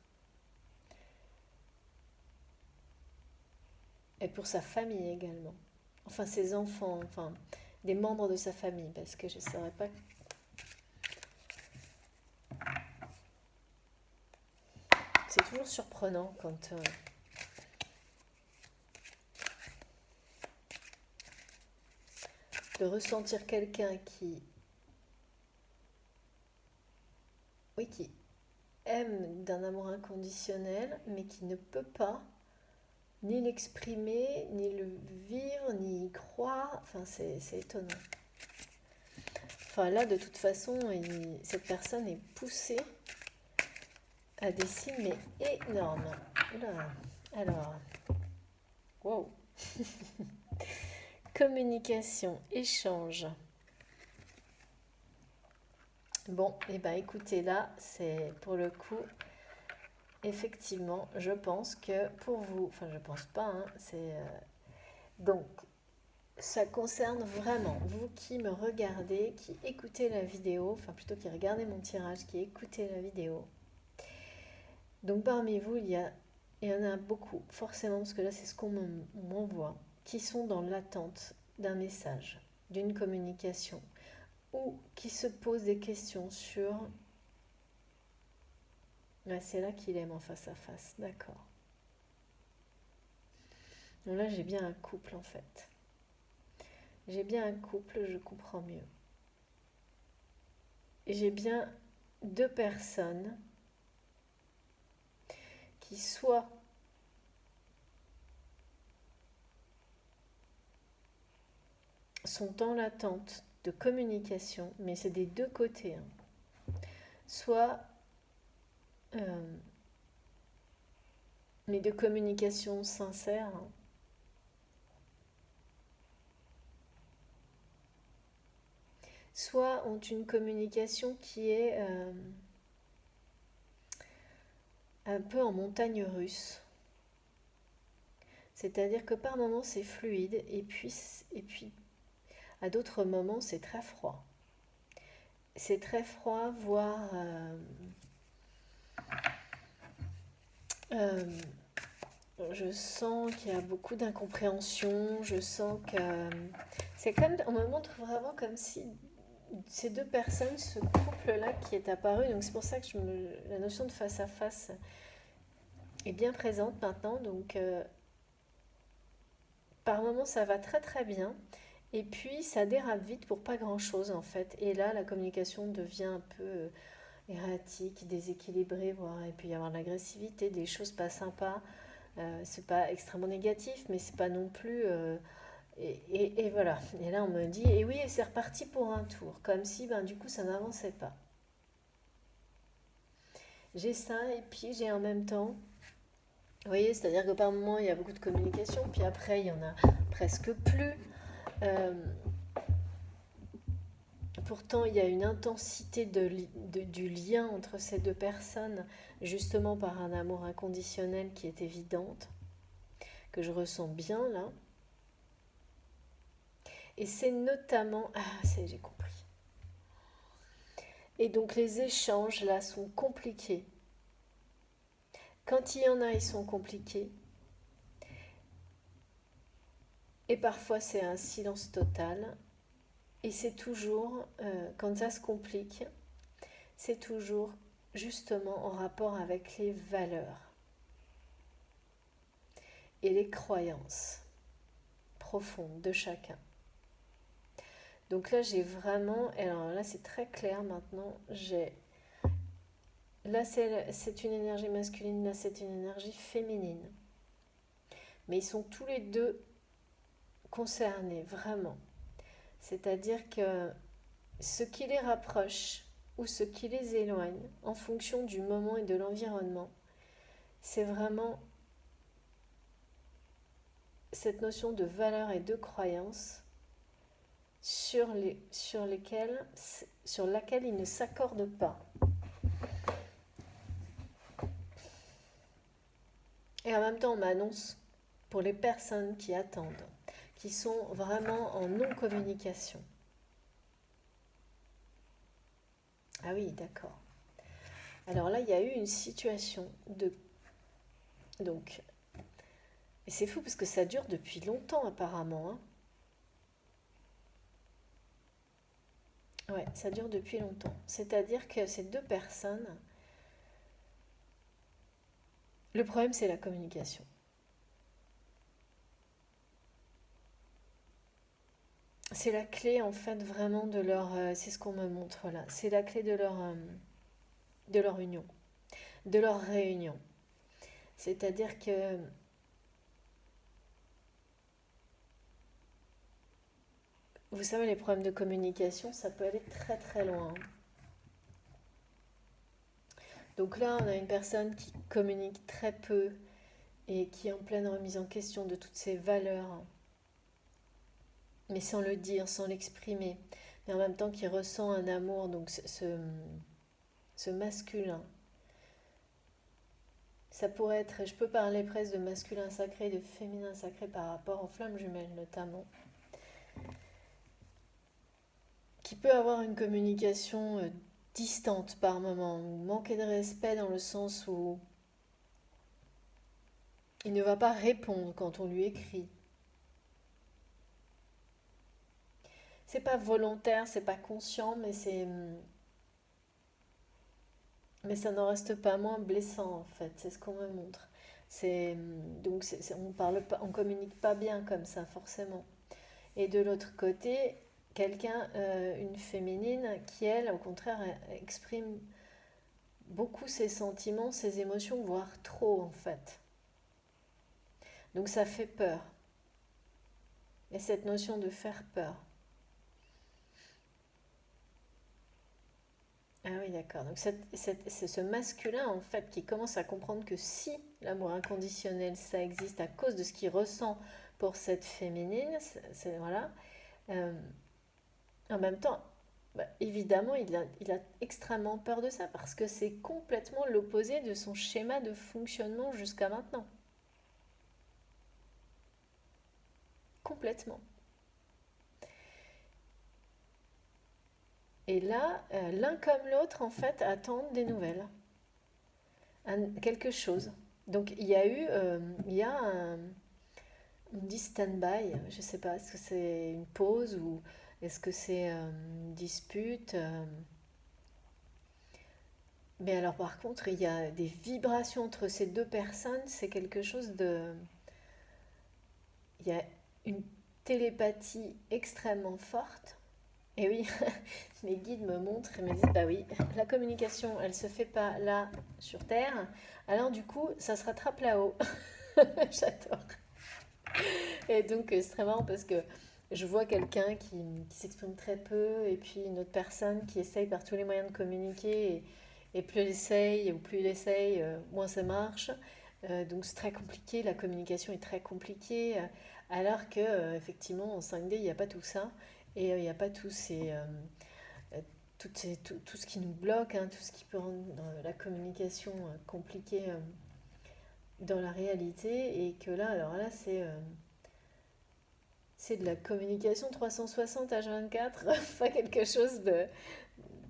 et pour sa famille également. Enfin, ses enfants, enfin, des membres de sa famille, parce que je ne saurais pas. C'est toujours surprenant quand de ressentir quelqu'un qui, oui, qui aime d'un amour inconditionnel, mais qui ne peut pas ni l'exprimer, ni le vivre, ni y croire. Enfin, c'est étonnant. Enfin, là, de toute façon, cette personne est poussée à des signes, mais énormes. Oula. Alors, wow. Communication, échange. Bon, et ben écoutez, là, c'est pour le coup, effectivement, je pense que pour vous, enfin, je pense pas, hein, donc, ça concerne vraiment vous qui me regardez, qui écoutez la vidéo, enfin plutôt qui regardez mon tirage, qui écoutez la vidéo. Donc parmi vous, il y en a beaucoup, forcément, parce que là c'est ce qu'on m'envoie, qui sont dans l'attente d'un message, d'une communication, ou qui se posent des questions sur... Là, c'est là qu'il aime en face à face, d'accord. Donc là j'ai bien un couple en fait. J'ai bien un couple, je comprends mieux. Et j'ai bien deux personnes qui soit sont dans l'attente de communication, mais c'est des deux côtés, hein. Soit, mais de communication sincère, hein. Soit ont une communication qui est un peu en montagne russe. C'est-à-dire que par moments c'est fluide et puis à d'autres moments c'est très froid. C'est très froid, voire je sens qu'il y a beaucoup d'incompréhension, je sens que c'est comme, on me montre vraiment comme si ces deux personnes, ce couple-là qui est apparu, donc c'est pour ça que la notion de face à face est bien présente maintenant, donc par moments ça va très très bien, et puis ça dérape vite pour pas grand-chose en fait, et là la communication devient un peu erratique, déséquilibrée, voire il peut y avoir de l'agressivité, des choses pas sympas. C'est pas extrêmement négatif, mais c'est pas non plus. Et voilà. Et là, on me dit, et oui, et c'est reparti pour un tour, comme si, ben, du coup, ça n'avançait pas. J'ai ça, et puis j'ai en même temps. Vous voyez, c'est-à-dire que par moment, il y a beaucoup de communication, puis après, il y en a presque plus. Euh, Pourtant, il y a une intensité du lien entre ces deux personnes, justement par un amour inconditionnel qui est évidente, que je ressens bien là. Et c'est notamment... Ah, j'ai compris. Et donc les échanges là sont compliqués. Quand il y en a, ils sont compliqués. Et parfois c'est un silence total. Et c'est toujours, quand ça se complique, c'est toujours justement en rapport avec les valeurs et les croyances profondes de chacun. Donc là, j'ai vraiment, alors là, c'est très clair maintenant, là, c'est une énergie masculine, là, c'est une énergie féminine. Mais ils sont tous les deux concernés, vraiment. C'est-à-dire que ce qui les rapproche ou ce qui les éloigne, en fonction du moment et de l'environnement, c'est vraiment cette notion de valeur et de croyance sur laquelle ils ne s'accordent pas. Et en même temps, on m'annonce pour les personnes qui attendent, qui sont vraiment en non-communication. Ah oui, d'accord. Alors là, il y a eu une situation de... Donc, et c'est fou parce que ça dure depuis longtemps apparemment. Hein. Ouais, ça dure depuis longtemps. C'est-à-dire que ces deux personnes, le problème c'est la communication. C'est la clé en fait vraiment de leur... c'est ce qu'on me montre là. C'est la clé de leur union, de leur réunion. C'est-à-dire que vous savez, les problèmes de communication, ça peut aller très très loin. Donc là, on a une personne qui communique très peu et qui est en pleine remise en question de toutes ses valeurs, mais sans le dire, sans l'exprimer, mais en même temps qui ressent un amour, donc ce masculin. Ça pourrait être, je peux parler presque de masculin sacré, de féminin sacré par rapport aux flammes jumelles notamment, qui peut avoir une communication distante par moment, ou manquer de respect dans le sens où il ne va pas répondre quand on lui écrit. C'est pas volontaire, c'est pas conscient, mais ça n'en reste pas moins blessant en fait. C'est ce qu'on me montre. On parle pas, on communique pas bien comme ça forcément. Et de l'autre côté, quelqu'un, une féminine qui elle, au contraire, exprime beaucoup ses sentiments, ses émotions, voire trop en fait. Donc ça fait peur. Et cette notion de faire peur. Ah oui, d'accord. Donc c'est ce masculin, en fait, qui commence à comprendre que si l'amour inconditionnel, ça existe à cause de ce qu'il ressent pour cette féminine, voilà. Euh, En même temps, bah, évidemment, il a extrêmement peur de ça parce que c'est complètement l'opposé de son schéma de fonctionnement jusqu'à maintenant. Complètement. Et là, l'un comme l'autre, en fait, attendent des nouvelles. Quelque chose. Donc il y a on dit stand-by, je ne sais pas, est-ce que c'est une pause ou est-ce que c'est une dispute mais alors par contre, il y a des vibrations entre ces deux personnes, c'est quelque chose de... Il y a une télépathie extrêmement forte. Et oui, mes guides me montrent et me disent, bah oui, la communication, elle se fait pas là sur Terre, alors du coup, ça se rattrape là-haut. J'adore. Et donc, c'est très marrant parce que je vois quelqu'un qui s'exprime très peu et puis une autre personne qui essaye par tous les moyens de communiquer et plus elle essaye ou plus il essaye, moins ça marche. Donc c'est très compliqué, la communication est très compliquée, alors que effectivement en 5D il n'y a pas tout ça et il n'y a pas euh, tout ce qui nous bloque, hein, tout ce qui peut rendre la communication compliquée dans la réalité et que là alors là c'est de la communication 360 H24, pas quelque chose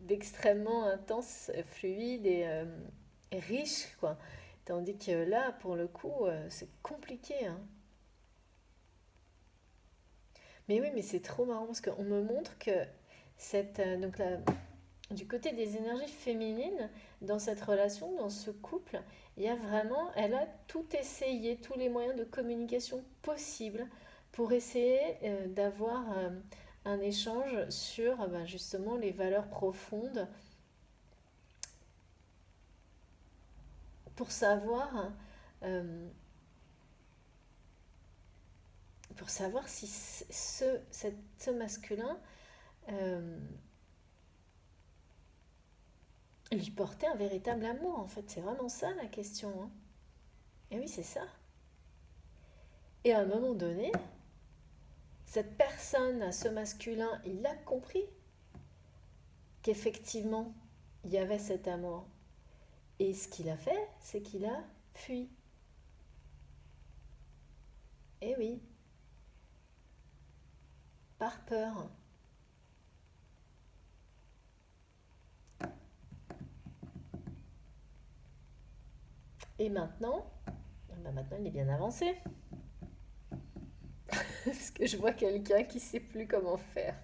d'extrêmement intense, fluide et riche, quoi. Tandis que là, pour le coup, c'est compliqué, hein. Mais oui, mais c'est trop marrant parce qu'on me montre que du côté des énergies féminines, dans cette relation, dans ce couple, il y a vraiment, elle a tout essayé, tous les moyens de communication possibles pour essayer d'avoir un échange sur ben, justement les valeurs profondes, pour savoir, euh, pour savoir si ce masculin euh, lui portait un véritable amour, en fait. C'est vraiment ça la question, hein. Et oui, c'est ça. Et à un moment donné, cette personne, ce masculin, il a compris qu'effectivement, il y avait cet amour. Et ce qu'il a fait, c'est qu'il a fui. Et oui, par peur. Et maintenant, maintenant il est bien avancé. Parce que je vois quelqu'un qui ne sait plus comment faire.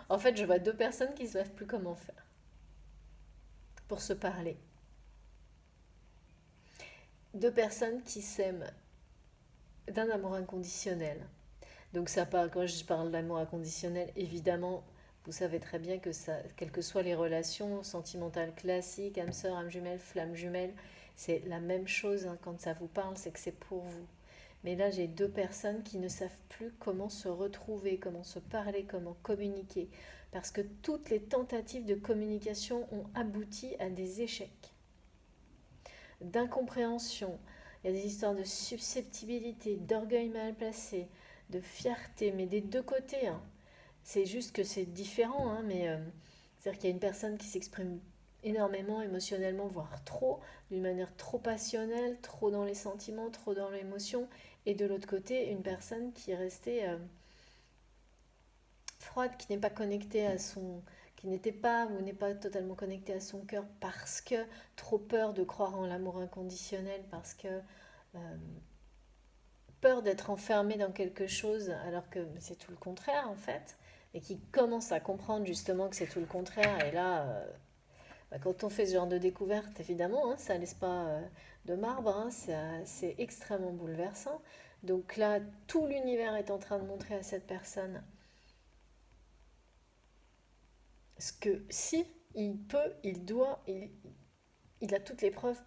En fait, je vois deux personnes qui ne savent plus comment faire pour se parler. Deux personnes qui s'aiment d'un amour inconditionnel. Donc ça parle, quand je parle d'amour inconditionnel, évidemment, vous savez très bien que ça, quelles que soient les relations sentimentales classiques, âme sœur, âme jumelle, flamme jumelle, c'est la même chose, hein, quand ça vous parle, c'est que c'est pour vous. Mais là, j'ai deux personnes qui ne savent plus comment se retrouver, comment se parler, comment communiquer. Parce que toutes les tentatives de communication ont abouti à des échecs, d'incompréhension. Il y a des histoires de susceptibilité, d'orgueil mal placé, de fierté, mais des deux côtés, hein. C'est juste que c'est différent, hein, mais c'est-à-dire qu'il y a une personne qui s'exprime énormément émotionnellement, voire trop, d'une manière trop passionnelle, trop dans les sentiments, trop dans l'émotion, et de l'autre côté, une personne qui est restée froide, qui n'est pas connectée à son, qui n'était pas ou n'est pas totalement connectée à son cœur parce que trop peur de croire en l'amour inconditionnel, parce que euh, peur d'être enfermée dans quelque chose alors que c'est tout le contraire en fait, et qui commence à comprendre justement que c'est tout le contraire. Et là, bah, quand on fait ce genre de découverte, évidemment, hein, ça ne laisse pas de marbre, hein, c'est extrêmement bouleversant. Donc là, tout l'univers est en train de montrer à cette personne ce que si il peut, il doit, il a toutes les preuves,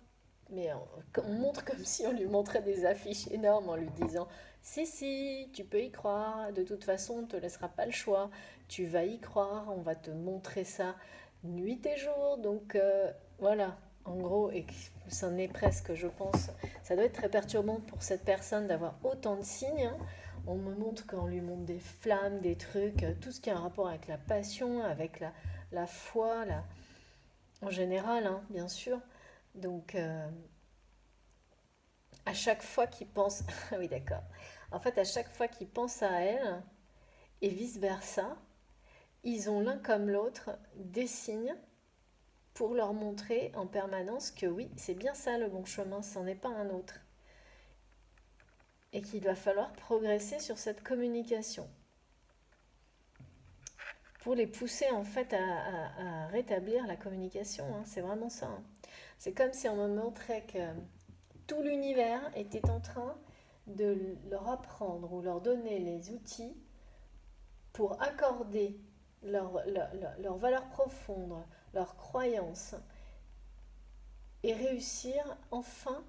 mais on montre comme si on lui montrait des affiches énormes en lui disant si, si, tu peux y croire, de toute façon, on ne te laissera pas le choix, tu vas y croire, on va te montrer ça nuit et jour. Donc voilà, en gros, et ça en est presque, je pense, ça doit être très perturbant pour cette personne d'avoir autant de signes, hein. On me montre qu'on lui montre des flammes, des trucs, tout ce qui a un rapport avec la passion, avec la foi, en général, hein, bien sûr. Donc, à chaque fois qu'il pense... Ah oui, d'accord. En fait, à chaque fois qu'il pense à elle, et vice-versa, ils ont l'un comme l'autre des signes pour leur montrer en permanence que oui, c'est bien ça le bon chemin, c'en est pas un autre. Et qu'il va falloir progresser sur cette communication pour les pousser en fait à rétablir la communication, hein. C'est vraiment ça, hein. C'est comme si on me montrait que tout l'univers était en train de leur apprendre ou leur donner les outils pour accorder leur valeur profonde, leurs croyances et réussir enfin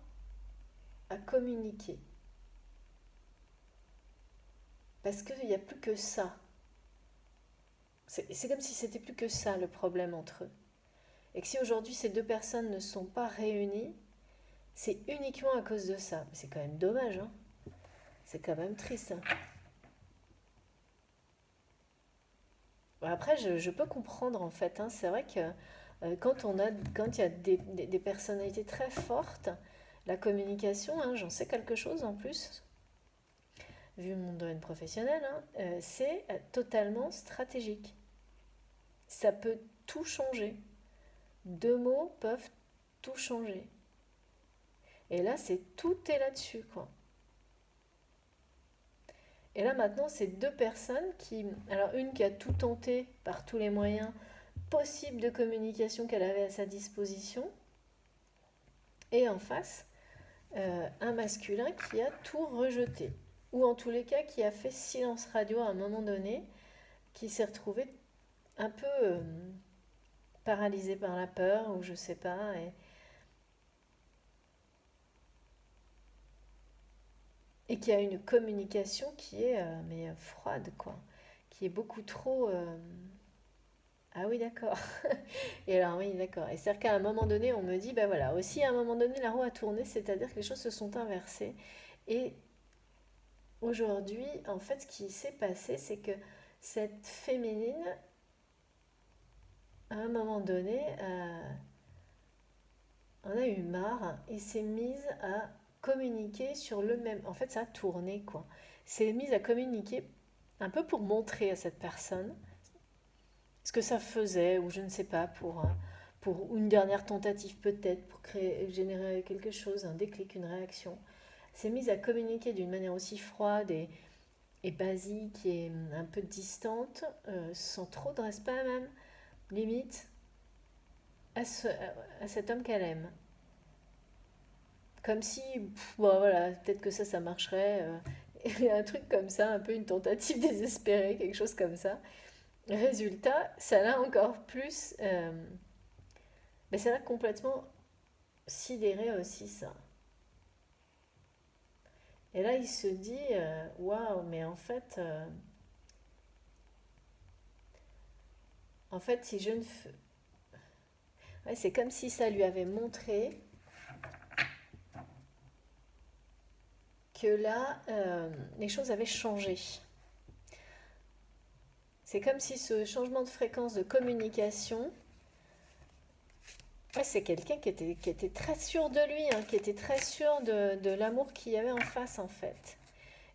à communiquer. Parce qu'il n'y a plus que ça. C'est comme si c'était plus que ça le problème entre eux. Et que si aujourd'hui ces deux personnes ne sont pas réunies, c'est uniquement à cause de ça. C'est quand même dommage, hein. C'est quand même triste, hein. Après, je peux comprendre en fait, hein. C'est vrai que quand il y a des personnalités très fortes, la communication, hein, j'en sais quelque chose en plus, vu mon domaine professionnel, hein, c'est totalement stratégique. Ça peut tout changer. Deux mots peuvent tout changer. Et là, tout est là-dessus, quoi. Et là maintenant, c'est deux personnes qui... Alors une qui a tout tenté par tous les moyens possibles de communication qu'elle avait à sa disposition, et en face, un masculin qui a tout rejeté. Ou en tous les cas, qui a fait silence radio à un moment donné, qui s'est retrouvé un peu paralysé par la peur, ou je sais pas, et qui a une communication qui est mais froide, quoi. Qui est beaucoup trop... Ah oui, d'accord. Et alors, oui, d'accord. Et c'est-à-dire qu'à un moment donné, on me dit, ben voilà, aussi à un moment donné, la roue a tourné, c'est-à-dire que les choses se sont inversées. Et aujourd'hui, en fait, ce qui s'est passé, c'est que cette féminine, à un moment donné, en a eu marre et s'est mise à communiquer sur le même. En fait, ça a tourné, quoi. S'est mise à communiquer un peu pour montrer à cette personne ce que ça faisait, ou je ne sais pas, pour une dernière tentative peut-être, pour créer, générer quelque chose, un déclic, une réaction. S'est mise à communiquer d'une manière aussi froide et basique et un peu distante, sans trop de respect même, limite, à cet homme qu'elle aime. Comme si, bon voilà, peut-être que ça marcherait. Et un truc comme ça, un peu une tentative désespérée, quelque chose comme ça. Résultat, ça l'a encore plus, mais ça l'a complètement sidéré aussi ça. Et là, il se dit, waouh, mais en fait, si je ne, ouais, c'est comme si ça lui avait montré que là, les choses avaient changé. C'est comme si ce changement de fréquence de communication, ouais, c'est quelqu'un qui était très sûr de lui, hein, qui était très sûr de l'amour qu'il y avait en face en fait.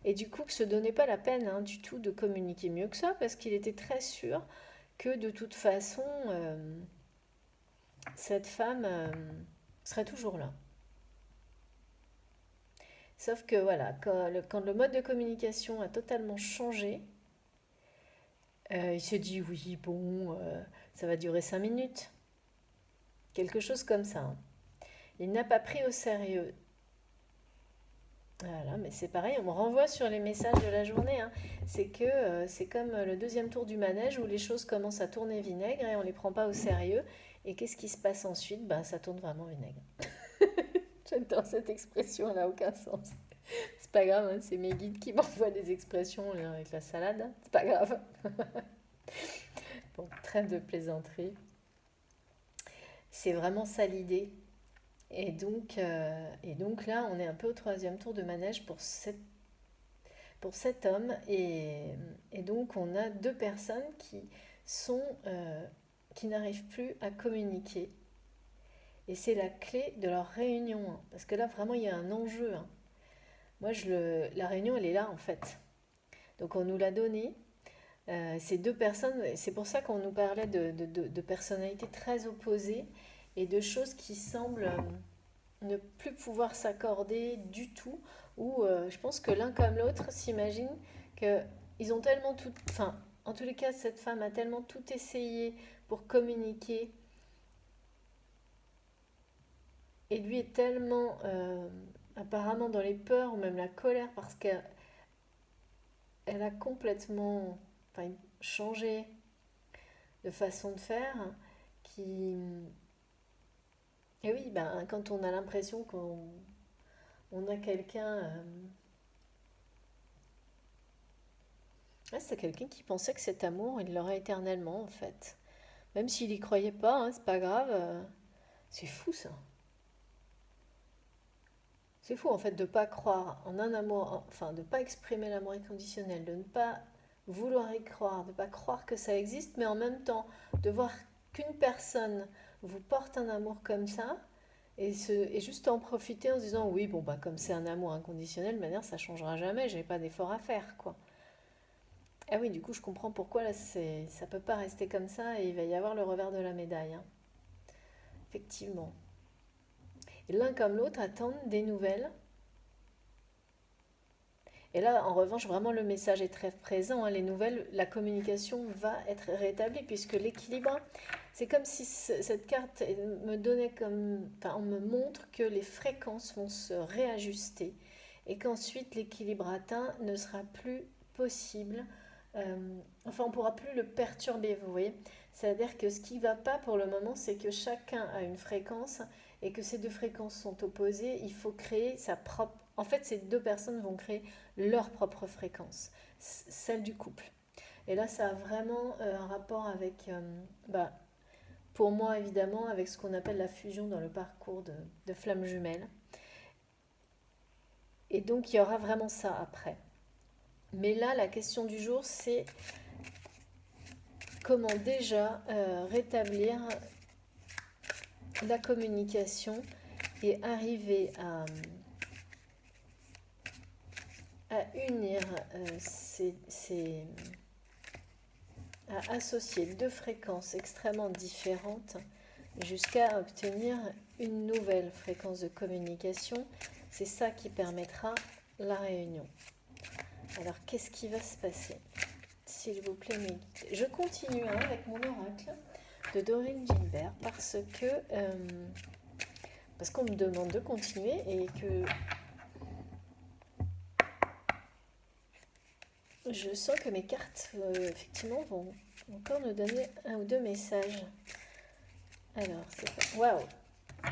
Et du coup, que se donnait pas la peine hein, du tout de communiquer mieux que ça, parce qu'il était très sûr que de toute façon, cette femme serait toujours là. Sauf que voilà, quand le mode de communication a totalement changé, il se dit oui, bon, ça va durer 5 minutes. Quelque chose comme ça, hein. Il n'a pas pris au sérieux. Voilà, mais c'est pareil, on me renvoie sur les messages de la journée, hein. C'est que c'est comme le deuxième tour du manège où les choses commencent à tourner vinaigre et on ne les prend pas au sérieux. Et qu'est-ce qui se passe ensuite? Ben, ça tourne vraiment vinaigre. J'adore cette expression, elle n'a aucun sens. C'est pas grave, hein, c'est mes guides qui m'envoient des expressions là, avec la salade, hein. C'est pas grave. Bon, trêve de plaisanterie. C'est vraiment ça l'idée. Et donc là, on est un peu au troisième tour de manège pour cet homme. Et donc, on a deux personnes sont, qui n'arrivent plus à communiquer. Et c'est la clé de leur réunion, hein. Parce que là, vraiment, il y a un enjeu, hein. Moi, la réunion, elle est là, en fait. Donc, on nous l'a donnée. Ces deux personnes, c'est pour ça qu'on nous parlait de personnalités très opposées et de choses qui semblent ne plus pouvoir s'accorder du tout, ou je pense que l'un comme l'autre s'imaginent qu'ils ont tellement tout... Enfin, en tous les cas, cette femme a tellement tout essayé pour communiquer, et lui est tellement apparemment dans les peurs ou même la colère parce qu'elle a complètement enfin, changé de façon de faire, qui... Et oui, ben, quand on a l'impression qu'on a quelqu'un... ouais, c'est quelqu'un qui pensait que cet amour, il l'aurait éternellement, en fait. Même s'il y croyait pas, hein, c'est pas grave. C'est fou, ça. C'est fou, en fait, de pas croire en un amour... Enfin, de pas exprimer l'amour inconditionnel, de ne pas vouloir y croire, de pas croire que ça existe, mais en même temps, de voir qu'une personne vous porte un amour comme ça, et juste en profiter en se disant oui bon bah comme c'est un amour inconditionnel de manière ça changera jamais, j'ai pas d'effort à faire quoi. Ah oui, du coup je comprends pourquoi là ça peut pas rester comme ça et il va y avoir le revers de la médaille, hein. Effectivement. Et l'un comme l'autre attendent des nouvelles Et là, en revanche, vraiment, le message est très présent, hein. Les nouvelles, la communication va être rétablie puisque l'équilibre, c'est comme si cette carte me donnait comme, enfin, on me montre que les fréquences vont se réajuster et qu'ensuite l'équilibre atteint ne sera plus possible. Enfin, on ne pourra plus le perturber, vous voyez. C'est-à-dire que ce qui ne va pas pour le moment, c'est que chacun a une fréquence et que ces deux fréquences sont opposées. Il faut créer sa propre... En fait, ces deux personnes vont créer leur propre fréquence, celle du couple. Et là, ça a vraiment un rapport avec, bah, pour moi évidemment, avec ce qu'on appelle la fusion dans le parcours de flammes jumelles. Et donc, il y aura vraiment ça après. Mais là, la question du jour, c'est comment déjà rétablir la communication et arriver à unir à associer deux fréquences extrêmement différentes jusqu'à obtenir une nouvelle fréquence de communication. C'est ça qui permettra la réunion. Alors, qu'est-ce qui va se passer? S'il vous plaît, méditez. Je continue avec mon oracle de Doreen Gilbert parce qu'on me demande de continuer et que je sens que mes cartes, effectivement, vont encore nous donner un ou deux messages. Alors, c'est pas... Waouh!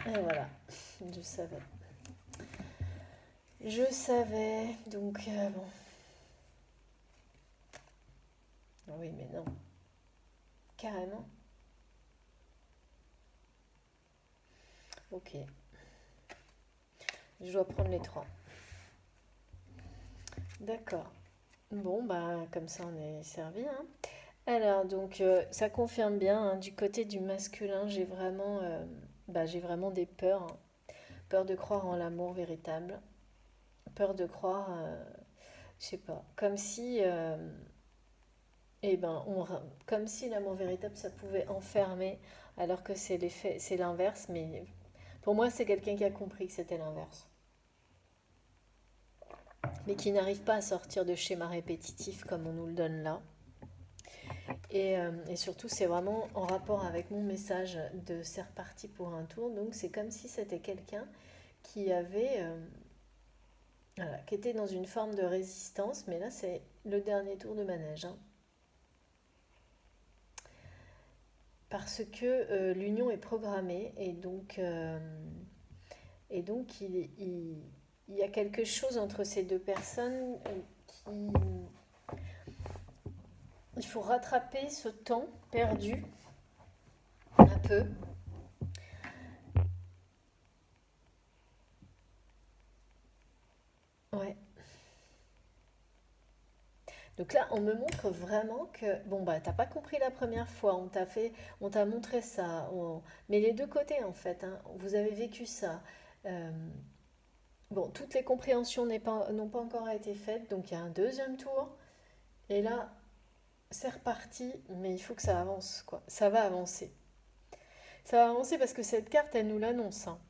Et voilà, je savais. Je savais, donc bon. Oui, mais non. Carrément. Ok. Je dois prendre les trois. D'accord. Bon, bah, comme ça, on est servi, hein. Alors, donc, ça confirme bien, hein, du côté du masculin, j'ai vraiment des peurs, hein. Peur de croire en l'amour véritable. Peur de croire, je sais pas, comme si, eh ben, comme si l'amour véritable, ça pouvait enfermer, alors que c'est l'inverse. Mais pour moi, c'est quelqu'un qui a compris que c'était l'inverse, mais qui n'arrive pas à sortir de schémas répétitifs comme on nous le donne là. Et surtout, c'est vraiment en rapport avec mon message de c'est reparti pour un tour. Donc, c'est comme si c'était quelqu'un qui avait, voilà, qui était dans une forme de résistance. Mais là, c'est le dernier tour de manège, hein. Parce que l'union est programmée et donc il y a quelque chose entre ces deux personnes qui... Il faut rattraper ce temps perdu un peu. Ouais. Donc là, on me montre vraiment que, bon, bah, t'as pas compris la première fois, on t'a montré ça, mais les deux côtés, en fait, hein, vous avez vécu ça. Euh, bon, toutes les compréhensions n'ont pas encore été faites, donc il y a un deuxième tour, et là, c'est reparti, mais il faut que ça avance, quoi. Ça va avancer. Ça va avancer parce que cette carte, elle nous l'annonce, hein.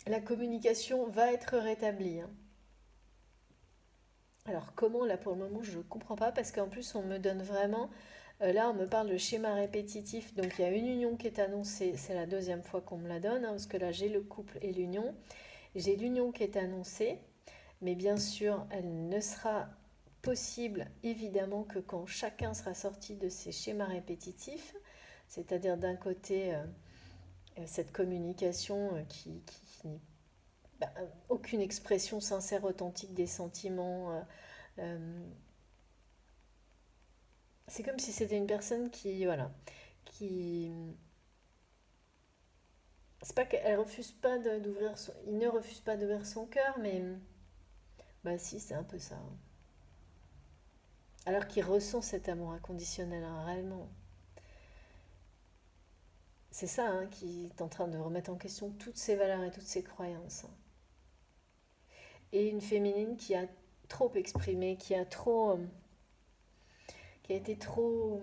La communication va être rétablie, hein. Alors comment, là, pour le moment, je ne comprends pas, parce qu'en plus, on me donne vraiment... là, on me parle de schéma répétitif, donc il y a une union qui est annoncée, c'est la deuxième fois qu'on me la donne, hein, parce que là, j'ai le couple et l'union. J'ai l'union qui est annoncée, mais bien sûr, elle ne sera possible, évidemment, que quand chacun sera sorti de ces schémas répétitifs, c'est-à-dire d'un côté, cette communication qui n'est aucune expression sincère, authentique des sentiments. Euh, c'est comme si c'était une personne qui, voilà, qui... C'est pas qu'elle refuse pas d'ouvrir son... Il ne refuse pas d'ouvrir son cœur, mais... Bah si, c'est un peu ça, hein. Alors qu'il ressent cet amour inconditionnel, hein, réellement. C'est ça, hein, qui est en train de remettre en question toutes ses valeurs et toutes ses croyances, hein. Et une féminine qui a trop exprimé, qui a été trop,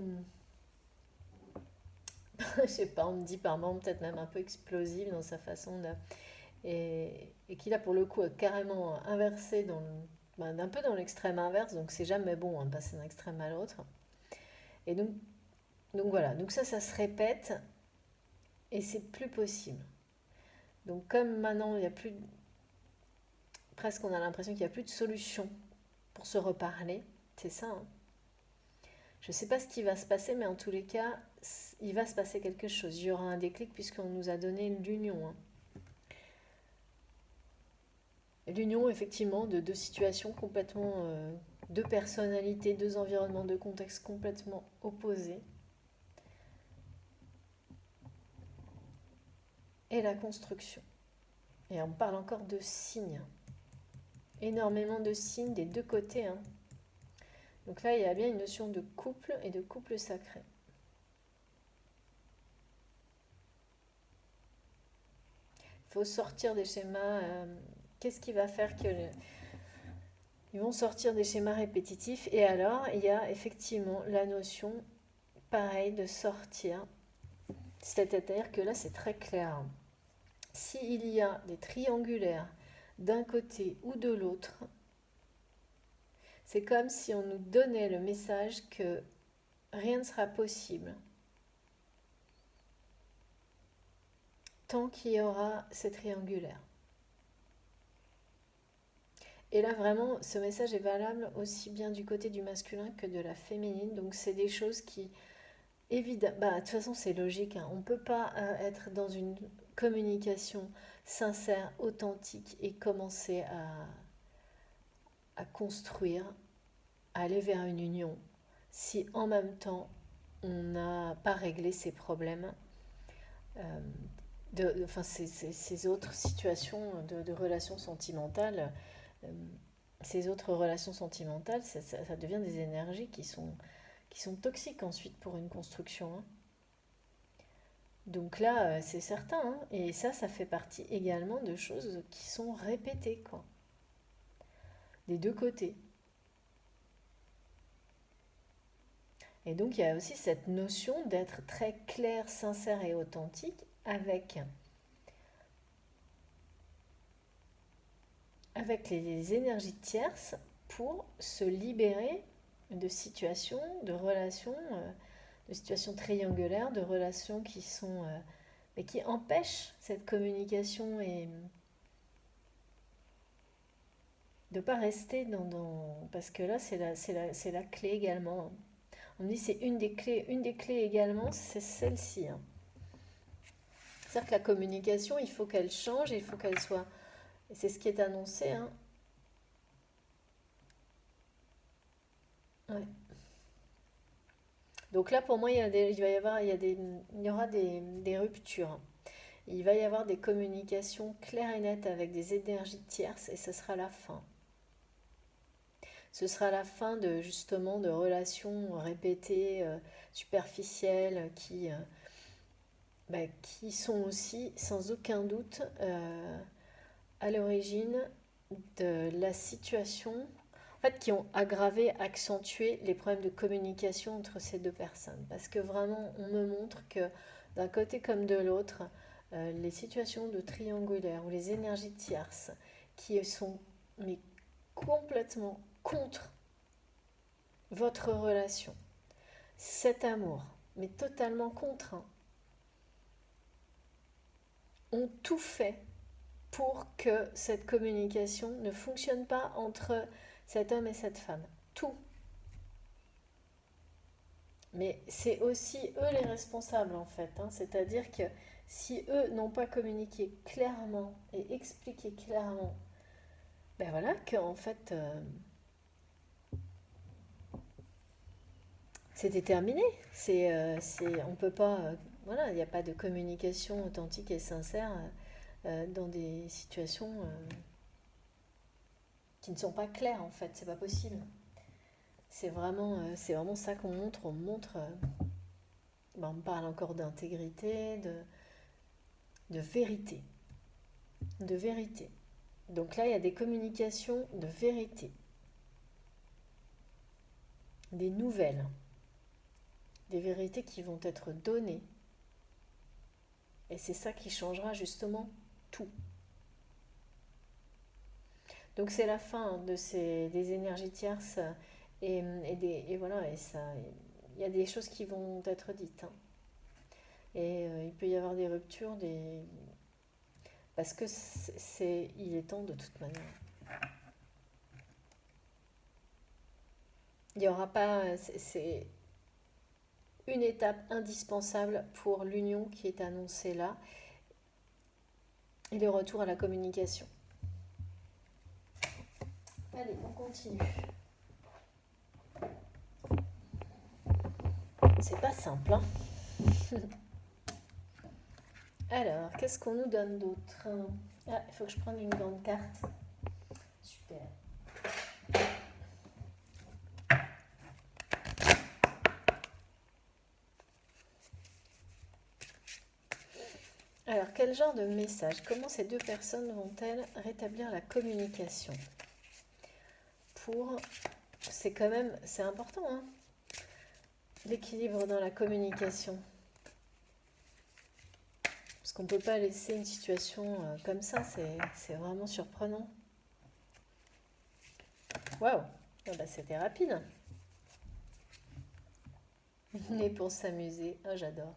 je sais pas, on me dit par moments peut-être même un peu explosive dans sa façon de... Et qui là pour le coup a carrément inversé d'un peu dans l'extrême inverse, donc c'est jamais bon de passer d'un extrême à l'autre. Et donc voilà, donc ça se répète et c'est plus possible. Donc comme maintenant il y a plus, presque on a l'impression qu'il n'y a plus de solution pour se reparler, c'est ça. Je ne sais pas ce qui va se passer, mais en tous les cas, il va se passer quelque chose. Il y aura un déclic puisqu'on nous a donné l'union. L'union, effectivement, de deux situations complètement, deux personnalités, deux environnements, deux contextes complètement opposés. Et la construction. Et on parle encore de signes. Énormément de signes des deux côtés. Donc là, il y a bien une notion de couple et de couple sacré. Il faut sortir des schémas. Qu'est-ce qui va faire que... Ils vont sortir des schémas répétitifs. Et alors, il y a effectivement la notion, pareil, de sortir. C'est-à-dire que là, c'est très clair. S'il y a des triangulaires d'un côté ou de l'autre, c'est comme si on nous donnait le message que rien ne sera possible tant qu'il y aura ces triangulaires. Et là, vraiment, ce message est valable aussi bien du côté du masculin que de la féminine. Donc, c'est des choses qui, évidemment, de toute façon, c'est logique. On ne peut pas être dans une communication sincère, authentique et commencer à construire, à aller vers une union, si en même temps, on n'a pas réglé ces problèmes, ces autres situations de relations sentimentales. Ces autres relations sentimentales, ça devient des énergies qui sont toxiques ensuite pour une construction. Donc là, c'est certain. Et ça fait partie également de choses qui sont répétées, quoi. Des deux côtés. Et donc il y a aussi cette notion d'être très clair, sincère et authentique avec les énergies tierces pour se libérer de situations, de relations, de situations triangulaires, de relations qui sont mais qui empêchent cette communication et de ne pas rester parce que là c'est la clé également. On dit c'est une des clés également, c'est celle-ci. C'est-à-dire que la communication, il faut qu'elle change, il faut qu'elle soit, et c'est ce qui est annoncé. Ouais. Donc là, pour moi, il y aura des ruptures. Il va y avoir des communications claires et nettes avec des énergies tierces et ce sera la fin. Ce sera la fin de justement de relations répétées, superficielles, qui sont aussi sans aucun doute à l'origine de la situation, en fait, qui ont aggravé, accentué les problèmes de communication entre ces deux personnes. Parce que vraiment, on me montre que d'un côté comme de l'autre, les situations de triangulaire ou les énergies tierces qui sont mais complètement contre votre relation, cet amour, mais totalement contre, ont tout fait pour que cette communication ne fonctionne pas entre cet homme et cette femme. Tout. Mais c'est aussi eux les responsables en fait. C'est-à-dire que si eux n'ont pas communiqué clairement et expliqué clairement, ben voilà, qu'en fait c'est déterminé. On peut pas, voilà, il n'y a pas de communication authentique et sincère dans des situations qui ne sont pas claires en fait. C'est pas possible. C'est vraiment ça qu'on montre. On montre, on parle encore d'intégrité, de vérité, de vérité. Donc là, il y a des communications de vérité, des nouvelles, des vérités qui vont être données. Et c'est ça qui changera justement tout. Donc c'est la fin de des énergies tierces et voilà, et ça, il y a des choses qui vont être dites, hein. Et il peut y avoir des ruptures, parce que il est temps de toute manière. Il n'y aura pas, c'est une étape indispensable pour l'union qui est annoncée là et le retour à la communication. Allez, on continue. C'est pas simple, hein. Alors, qu'est-ce qu'on nous donne d'autre? Ah, il faut que je prenne une grande carte. Super. Alors, quel genre de message? Comment ces deux personnes vont-elles rétablir la communication? C'est quand même, c'est important, hein, l'équilibre dans la communication. Parce qu'on ne peut pas laisser une situation comme ça, c'est vraiment surprenant. Waouh, ah bah, c'était rapide. Mais pour s'amuser, oh, j'adore.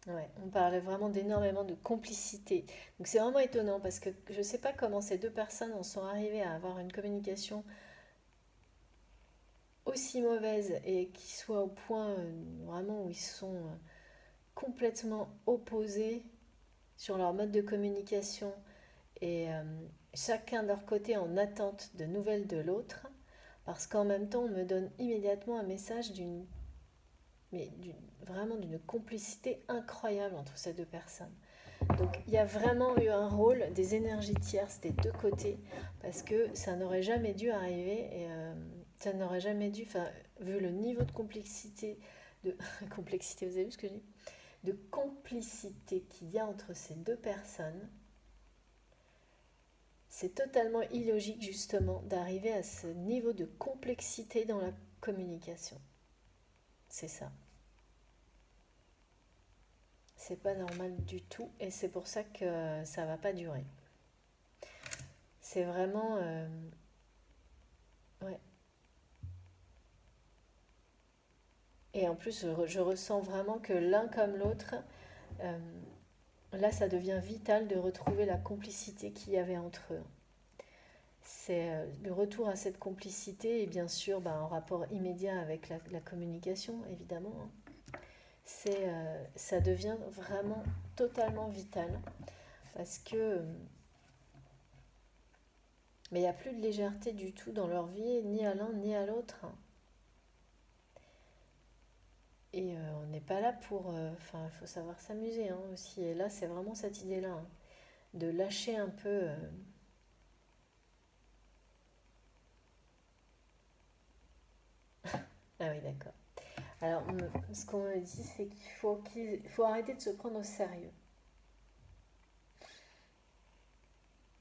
Ouais, on parlait vraiment d'énormément de complicité. Donc c'est vraiment étonnant parce que je ne sais pas comment ces deux personnes en sont arrivées à avoir une communication aussi mauvaise et qui soit au point vraiment où ils sont complètement opposés sur leur mode de communication et chacun de leur côté en attente de nouvelles de l'autre, parce qu'en même temps on me donne immédiatement un message vraiment d'une complicité incroyable entre ces deux personnes. Donc il y a vraiment eu un rôle des énergies tierces des deux côtés, parce que ça n'aurait jamais dû arriver, et ça n'aurait jamais dû, enfin, vu le niveau de complexité, complexité, vous avez vu ce que je dis? De complicité qu'il y a entre ces deux personnes, c'est totalement illogique justement d'arriver à ce niveau de complexité dans la communication. C'est ça. C'est pas normal du tout et c'est pour ça que ça va pas durer. C'est vraiment... ouais. Et en plus, je ressens vraiment que l'un comme l'autre, euh, là, ça devient vital de retrouver la complicité qu'il y avait entre eux. C'est le retour à cette complicité et bien sûr en rapport immédiat avec la communication, évidemment, hein. Ça devient vraiment totalement vital parce que mais il n'y a plus de légèreté du tout dans leur vie, ni à l'un ni à l'autre, hein. Et on n'est pas là pour... Enfin, il faut savoir s'amuser, hein, aussi. Et là, c'est vraiment cette idée-là, hein, de lâcher un peu... Ah oui, d'accord. Alors, ce qu'on me dit, c'est qu'il faut arrêter de se prendre au sérieux.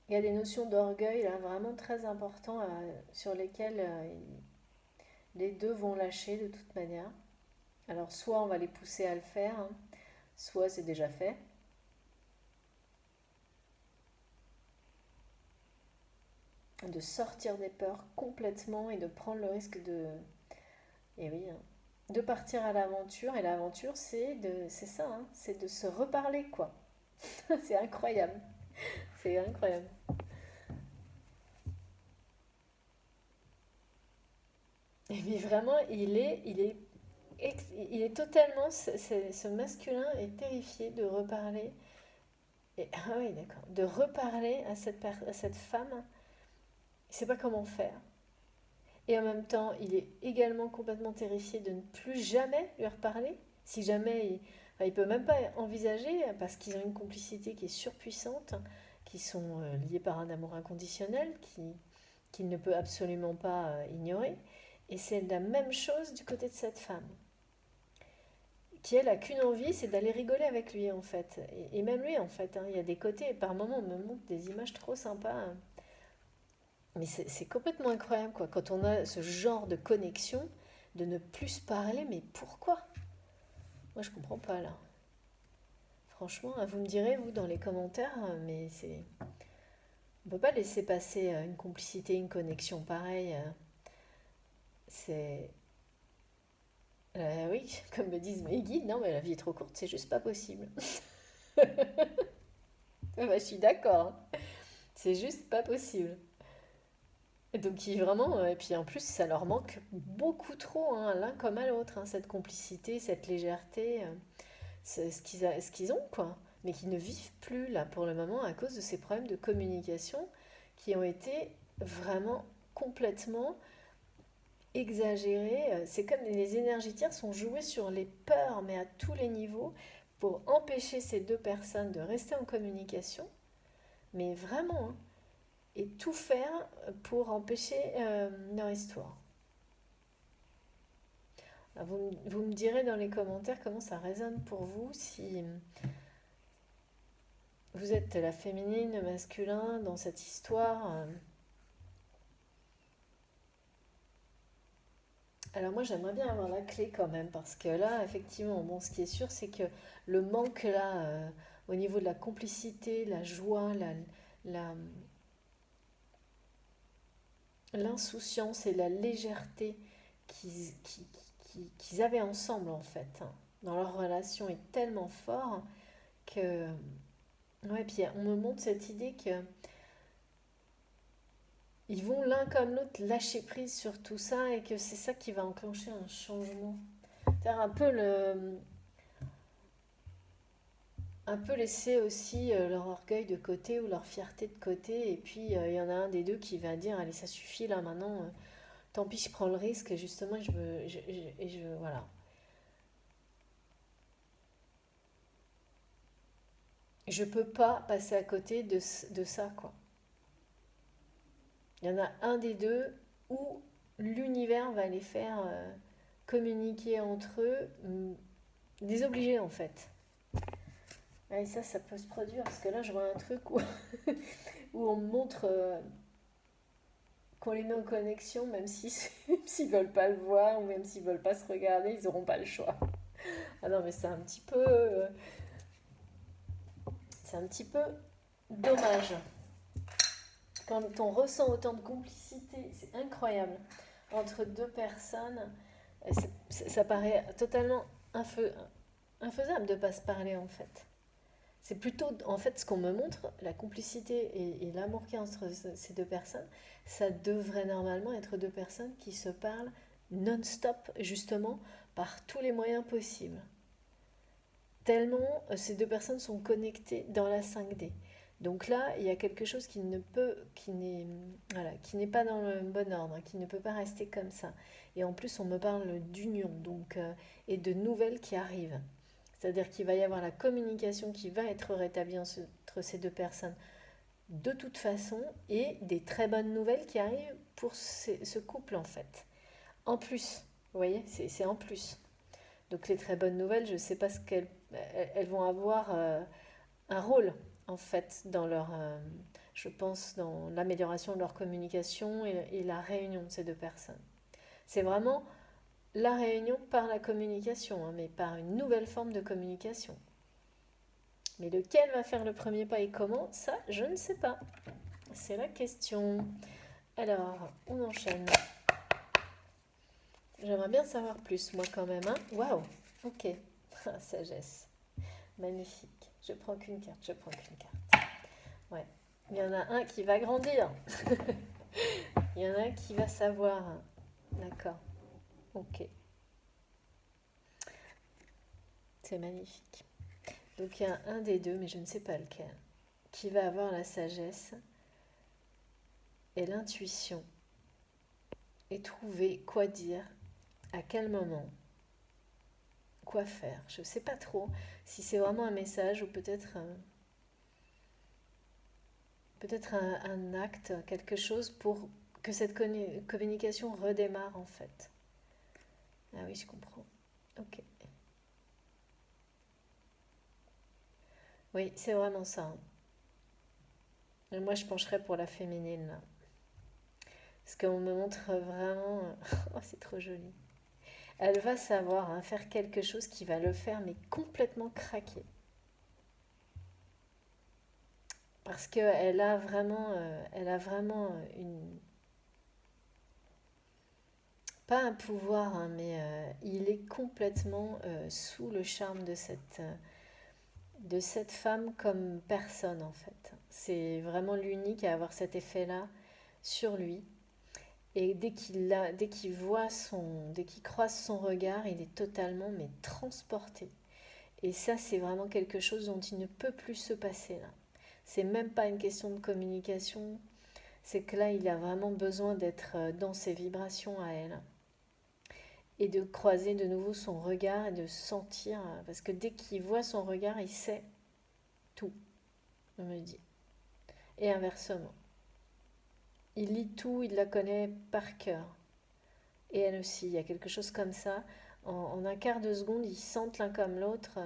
Il y a des notions d'orgueil, là, vraiment très importantes, sur lesquelles les deux vont lâcher de toute manière. Alors, soit on va les pousser à le faire, hein, soit c'est déjà fait. De sortir des peurs complètement et de prendre le risque de... Et oui, hein, de partir à l'aventure. Et l'aventure, c'est ça, hein, c'est de se reparler, quoi. C'est incroyable. C'est incroyable. Et mais vraiment, il est totalement, ce masculin est terrifié de reparler. Et, ah oui, d'accord. De reparler à cette femme, il ne sait pas comment faire. Et en même temps, il est également complètement terrifié de ne plus jamais lui reparler. Si jamais enfin, il peut même pas envisager, parce qu'ils ont une complicité qui est surpuissante, qui sont liés par un amour inconditionnel, qu'il ne peut absolument pas ignorer. Et c'est la même chose du côté de cette femme, qui elle a qu'une envie, c'est d'aller rigoler avec lui en fait. Et même lui en fait, hein, il y a des côtés, par moments on me montre des images trop sympas, hein. Mais c'est complètement incroyable quoi, quand on a ce genre de connexion, de ne plus se parler, mais pourquoi? Moi je comprends pas là. Franchement, vous me direz vous dans les commentaires, mais On ne peut pas laisser passer une complicité, une connexion pareille. C'est... oui, comme me disent mes guides, non mais la vie est trop courte, c'est juste pas possible. Bah, je suis d'accord, hein. C'est juste pas possible. Et donc vraiment, et puis en plus ça leur manque beaucoup trop, hein, l'un comme à l'autre, hein, cette complicité, cette légèreté, c'est ce qu'ils ont quoi, mais qui ne vivent plus là pour le moment à cause de ces problèmes de communication qui ont été vraiment complètement exagérés. C'est comme les énergétières sont jouées sur les peurs, mais à tous les niveaux, pour empêcher ces deux personnes de rester en communication, mais vraiment, hein, et tout faire pour empêcher leur histoire. Vous me direz dans les commentaires comment ça résonne pour vous, si vous êtes la féminine, le masculin dans cette histoire. Alors moi j'aimerais bien avoir la clé quand même, parce que là effectivement, bon, ce qui est sûr c'est que le manque là, au niveau de la complicité, la joie, la- l'insouciance et la légèreté qu'ils qu'ils avaient ensemble en fait, hein, dans leur relation est tellement fort que... Ouais, puis on me montre cette idée que ils vont l'un comme l'autre lâcher prise sur tout ça et que c'est ça qui va enclencher un changement. C'est-à-dire un peu laisser aussi leur orgueil de côté ou leur fierté de côté, et puis il y en a un des deux qui va dire allez, ça suffit là maintenant, tant pis, je prends le risque et justement voilà. Je peux pas passer à côté de ça quoi. Il y en a un des deux où l'univers va les faire communiquer entre eux, désobligés en fait. Ah, et ça peut se produire parce que là, je vois un truc où, où on me montre qu'on les met en connexion, même si, s'ils veulent pas le voir ou même s'ils veulent pas se regarder, ils auront pas le choix. Ah non, mais c'est un petit peu dommage. Quand on ressent autant de complicité, c'est incroyable entre deux personnes. Ça paraît totalement infaisable de ne pas se parler en fait. C'est plutôt, en fait, ce qu'on me montre, la complicité et l'amour qu'il y a entre ces deux personnes, ça devrait normalement être deux personnes qui se parlent non-stop, justement, par tous les moyens possibles. Tellement ces deux personnes sont connectées dans la 5D. Donc là, il y a quelque chose qui ne peut, voilà, qui n'est pas dans le bon ordre, qui ne peut pas rester comme ça. Et en plus, on me parle d'union, donc et de nouvelles qui arrivent. C'est-à-dire qu'il va y avoir la communication qui va être rétablie entre ces deux personnes de toute façon, et des très bonnes nouvelles qui arrivent pour ce couple en fait. En plus, vous voyez, c'est en plus. Donc les très bonnes nouvelles, je ne sais pas ce qu'elles elles vont avoir un rôle en fait dans leur, je pense, dans l'amélioration de leur communication et la réunion de ces deux personnes. C'est vraiment la réunion par la communication, hein, mais par une nouvelle forme de communication. Mais lequel va faire le premier pas et comment, ça, je ne sais pas. C'est la question. Alors, on enchaîne. J'aimerais bien savoir plus, moi quand même. Hein. Waouh, ok. Ah, sagesse. Magnifique. Je prends qu'une carte, je prends qu'une carte. Ouais. Il y en a un qui va grandir. Il y en a un qui va savoir. D'accord. Ok. C'est magnifique. Donc il y a un des deux, mais je ne sais pas lequel, qui va avoir la sagesse et l'intuition et trouver quoi dire, à quel moment, quoi faire. Je ne sais pas trop si c'est vraiment un message ou peut-être un acte, quelque chose pour que cette communication redémarre en fait. Ah oui, je comprends. Ok. Oui, c'est vraiment ça. Hein. Et moi, je pencherais pour la féminine là. Parce qu'on me montre vraiment... Oh, c'est trop joli. Elle va savoir hein, faire quelque chose qui va le faire, mais complètement craquer. parce qu'elle a vraiment une, pas un pouvoir, hein, mais il est complètement sous le charme de cette femme comme personne en fait. C'est vraiment l'unique à avoir cet effet-là sur lui. Et dès qu'il croise son regard, il est totalement mais transporté. Et ça, c'est vraiment quelque chose dont il ne peut plus se passer là. C'est même pas une question de communication, c'est que là, il a vraiment besoin d'être dans ses vibrations à elle et de croiser de nouveau son regard et de sentir, parce que dès qu'il voit son regard, il sait tout, on me dit. Et inversement. Il lit tout, il la connaît par cœur. Et elle aussi, il y a quelque chose comme ça. En un quart de seconde, ils sentent l'un comme l'autre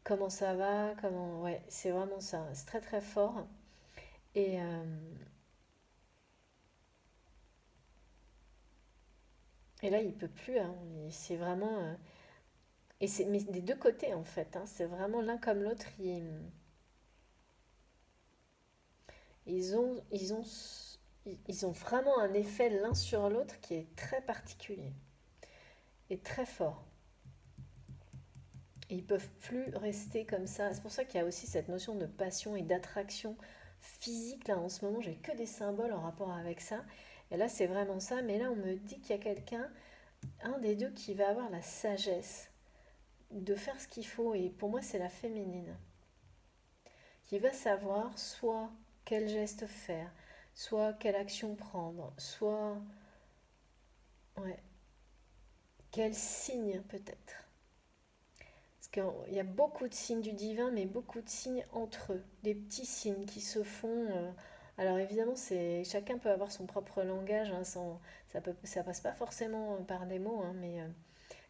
comment ça va, comment... Ouais, c'est vraiment ça. C'est très très fort. Et, euh, et là, il peut plus. Hein. C'est vraiment... et c'est, mais des deux côtés, en fait. Hein. C'est vraiment l'un comme l'autre. Ils ont vraiment un effet l'un sur l'autre qui est très particulier et très fort. Et ils peuvent plus rester comme ça. C'est pour ça qu'il y a aussi cette notion de passion et d'attraction physique. Là, en ce moment, j'ai que des symboles en rapport avec ça. Et là, c'est vraiment ça. Mais là, on me dit qu'il y a quelqu'un, un des deux, qui va avoir la sagesse de faire ce qu'il faut. Et pour moi, c'est la féminine. Qui va savoir soit quel geste faire, soit quelle action prendre, soit ouais, quel signe peut-être. Parce qu'il y a beaucoup de signes du divin, mais beaucoup de signes entre eux. Des petits signes qui se font. Alors évidemment, chacun peut avoir son propre langage. Hein, ça passe pas forcément par des mots, hein, mais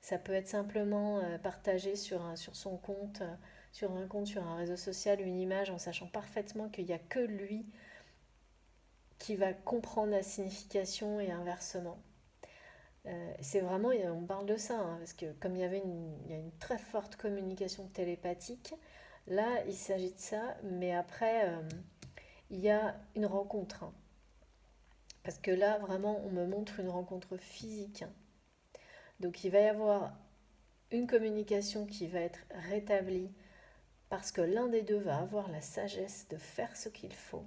ça peut être simplement partagé sur son compte, sur un compte, sur un réseau social, une image, en sachant parfaitement qu'il n'y a que lui qui va comprendre la signification et inversement. C'est vraiment, on parle de ça, hein, parce que comme il y a une très forte communication télépathique, là il s'agit de ça, mais après il y a une rencontre. Hein. Parce que là vraiment on me montre une rencontre physique. Hein. Donc il va y avoir une communication qui va être rétablie parce que l'un des deux va avoir la sagesse de faire ce qu'il faut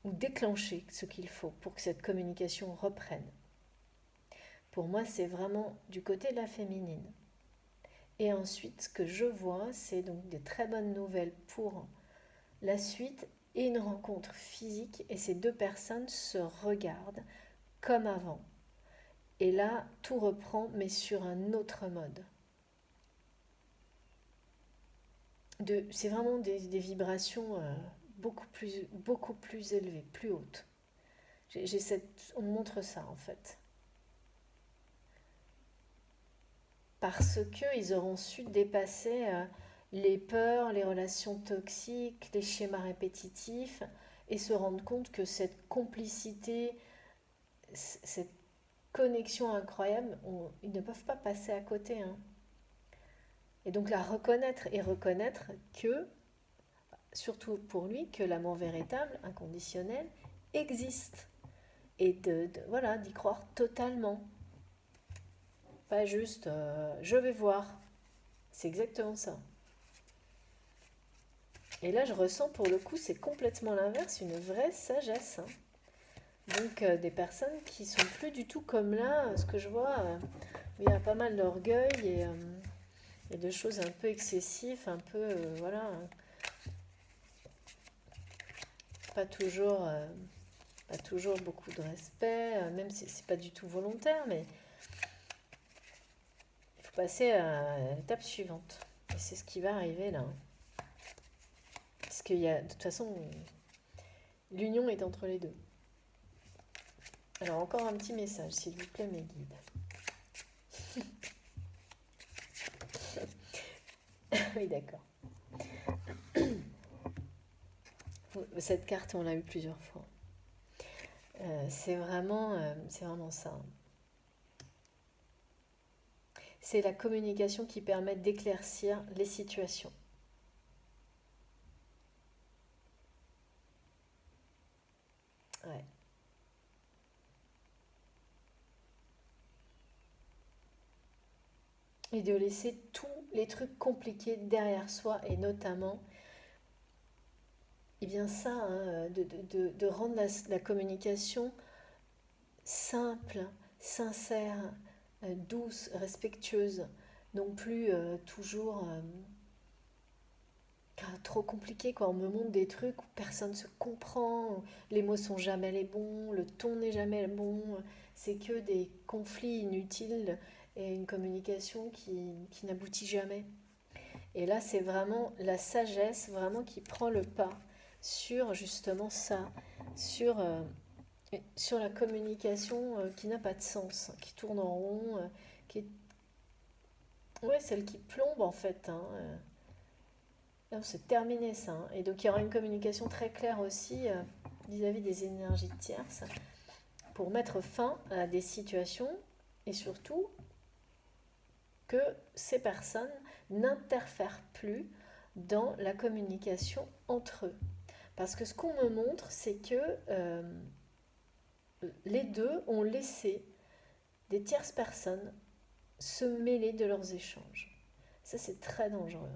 ou déclencher ce qu'il faut pour que cette communication reprenne. Pour moi, c'est vraiment du côté de la féminine. Et ensuite, ce que je vois, c'est donc des très bonnes nouvelles pour la suite et une rencontre physique. Et ces deux personnes se regardent comme avant. Et là, tout reprend, mais sur un autre mode. C'est vraiment des vibrations beaucoup plus élevées, plus hautes. On montre ça en fait. Parce qu'ils auront su dépasser les peurs, les relations toxiques, les schémas répétitifs et se rendre compte que cette complicité, cette connexion incroyable, ils ne peuvent pas passer à côté. Hein. Et donc la reconnaître et reconnaître que, surtout pour lui, que l'amour véritable, inconditionnel, existe. Et voilà, d'y croire totalement. Pas juste je vais voir. C'est exactement ça. Et là, je ressens pour le coup, c'est complètement l'inverse, une vraie sagesse. Hein. Donc, des personnes qui sont plus du tout comme là, ce que je vois, il y a pas mal d'orgueil et de choses un peu excessives, un peu, voilà, pas toujours, pas toujours beaucoup de respect, même si c'est pas du tout volontaire, mais il faut passer à l'étape suivante. Et c'est ce qui va arriver là. Hein. Parce qu'il y a, de toute façon, l'union est entre les deux. Alors encore un petit message, s'il vous plaît, mes guides. Oui, d'accord. Cette carte, on l'a eu plusieurs fois. C'est vraiment ça. C'est la communication qui permet d'éclaircir les situations. et de laisser tous les trucs compliqués derrière soi, et notamment, eh bien ça, hein, de rendre la communication simple, sincère, douce, respectueuse, non plus toujours trop compliqué, quoi. On me montre des trucs où personne se comprend, où les mots sont jamais les bons, le ton n'est jamais le bon, c'est que des conflits inutiles et une communication qui n'aboutit jamais. Et là, c'est vraiment la sagesse vraiment qui prend le pas sur justement ça, sur, sur la communication qui n'a pas de sens, qui tourne en rond, qui est ouais, celle qui plombe en fait, hein. Non, c'est terminé ça, hein. Et donc il y aura une communication très claire aussi vis-à-vis des énergies tierces pour mettre fin à des situations et surtout que ces personnes n'interfèrent plus dans la communication entre eux. Parce que ce qu'on me montre, c'est que les deux ont laissé des tierces personnes se mêler de leurs échanges. Ça, c'est très dangereux.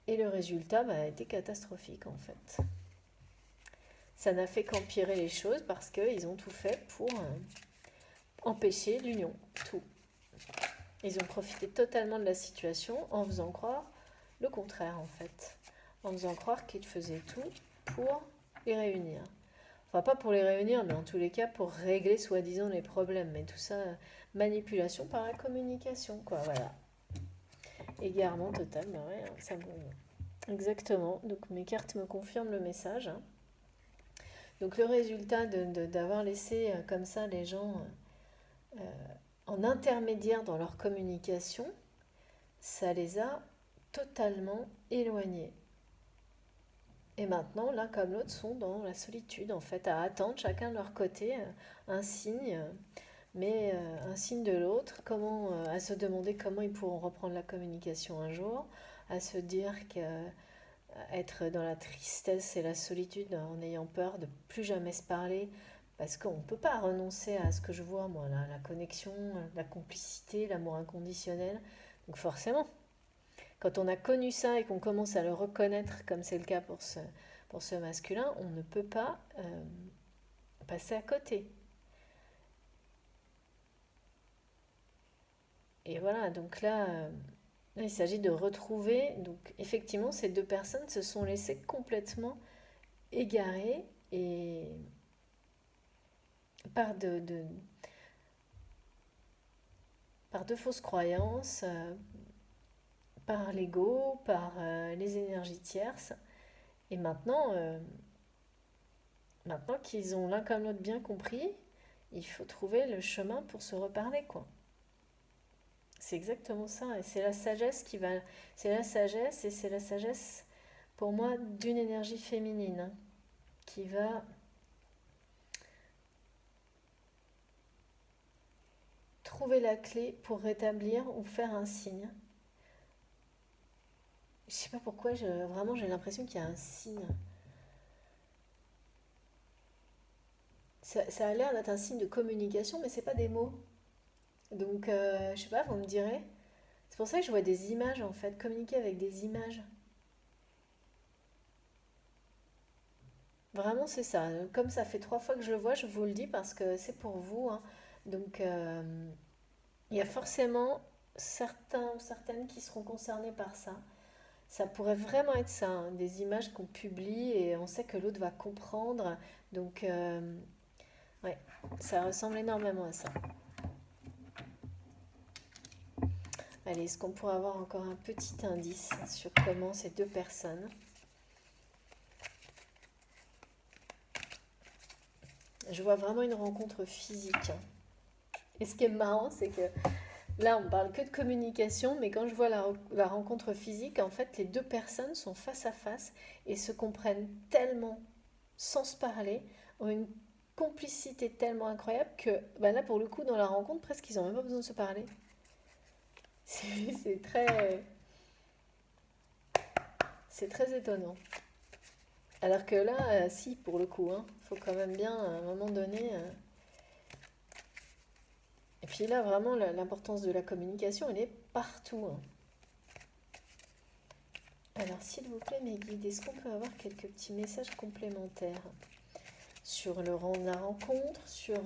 Et le résultat a été catastrophique en fait. Ça n'a fait qu'empirer les choses parce qu'ils ont tout fait pour empêcher l'union, tout. Ils ont profité totalement de la situation en faisant croire le contraire en fait. En faisant croire qu'ils faisaient tout pour les réunir. Enfin pas pour les réunir, mais en tous les cas pour régler soi-disant les problèmes. Mais tout ça, manipulation par la communication, quoi, voilà. Égarement total, bah ouais, ça me... Exactement, donc mes cartes me confirment le message, hein. Donc le résultat d'avoir laissé comme ça les gens en intermédiaire dans leur communication, ça les a totalement éloignés. Et maintenant, l'un comme l'autre sont dans la solitude, en fait, à attendre chacun de leur côté un signe, mais un signe de l'autre, à se demander comment ils pourront reprendre la communication un jour, à se dire qu'être dans la tristesse et la solitude en ayant peur de plus jamais se parler, parce qu'on ne peut pas renoncer à ce que je vois, moi, la connexion, la complicité, l'amour inconditionnel. Donc forcément, quand on a connu ça et qu'on commence à le reconnaître, comme c'est le cas pour ce masculin, on ne peut pas passer à côté. Et voilà, donc là, il s'agit de retrouver. Donc effectivement, ces deux personnes se sont laissées complètement égarées et par par de fausses croyances, par l'ego, par les énergies tierces. Et maintenant qu'ils ont l'un comme l'autre bien compris, il faut trouver le chemin pour se reparler, quoi. C'est exactement ça. Et c'est la sagesse qui va. C'est la sagesse et c'est la sagesse, pour moi, d'une énergie féminine, hein, qui va trouver la clé pour rétablir ou faire un signe. Je sais pas pourquoi, vraiment j'ai l'impression qu'il y a un signe. Ça a l'air d'être un signe de communication, mais c'est pas des mots. Donc, je sais pas, vous me direz. C'est pour ça que je vois des images en fait, communiquer avec des images. Vraiment, c'est ça. Comme ça fait 3 fois que je le vois, je vous le dis parce que c'est pour vous, hein. Donc, il y a forcément certains ou certaines qui seront concernés par ça. Ça pourrait vraiment être ça, hein, des images qu'on publie et on sait que l'autre va comprendre. Donc, ouais, ça ressemble énormément à ça. Allez, est-ce qu'on pourrait avoir encore un petit indice sur comment ces deux personnes... Je vois vraiment une rencontre physique, hein. Et ce qui est marrant, c'est que là, on parle que de communication, mais quand je vois la rencontre physique, en fait, les deux personnes sont face à face et se comprennent tellement sans se parler, ont une complicité tellement incroyable que bah là, pour le coup, dans la rencontre, presque, ils n'ont même pas besoin de se parler. C'est très, c'est très étonnant. Alors que là, si, pour le coup, hein, faut quand même bien, à un moment donné, Et puis là, vraiment, l'importance de la communication, elle est partout, hein. Alors, s'il vous plaît, mes guides, est-ce qu'on peut avoir quelques petits messages complémentaires sur la rencontre, sur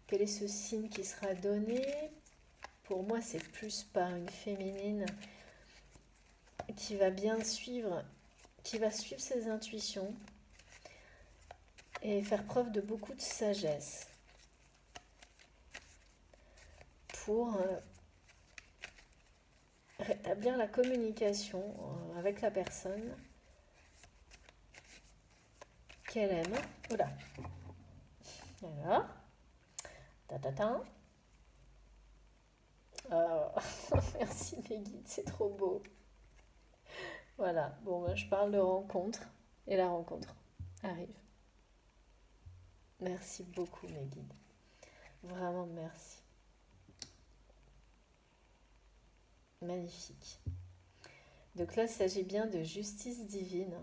quel est ce signe qui sera donné? Pour moi, c'est plus par une féminine qui va bien suivre, qui va suivre ses intuitions et faire preuve de beaucoup de sagesse pour rétablir la communication avec la personne qu'elle aime. Voilà. Alors, ta ta ta. Merci mes guides, c'est trop beau. Voilà, bon, ben, je parle de rencontre et la rencontre arrive. Merci beaucoup mes guides. Vraiment merci. Magnifique. Donc là, il s'agit bien de justice divine.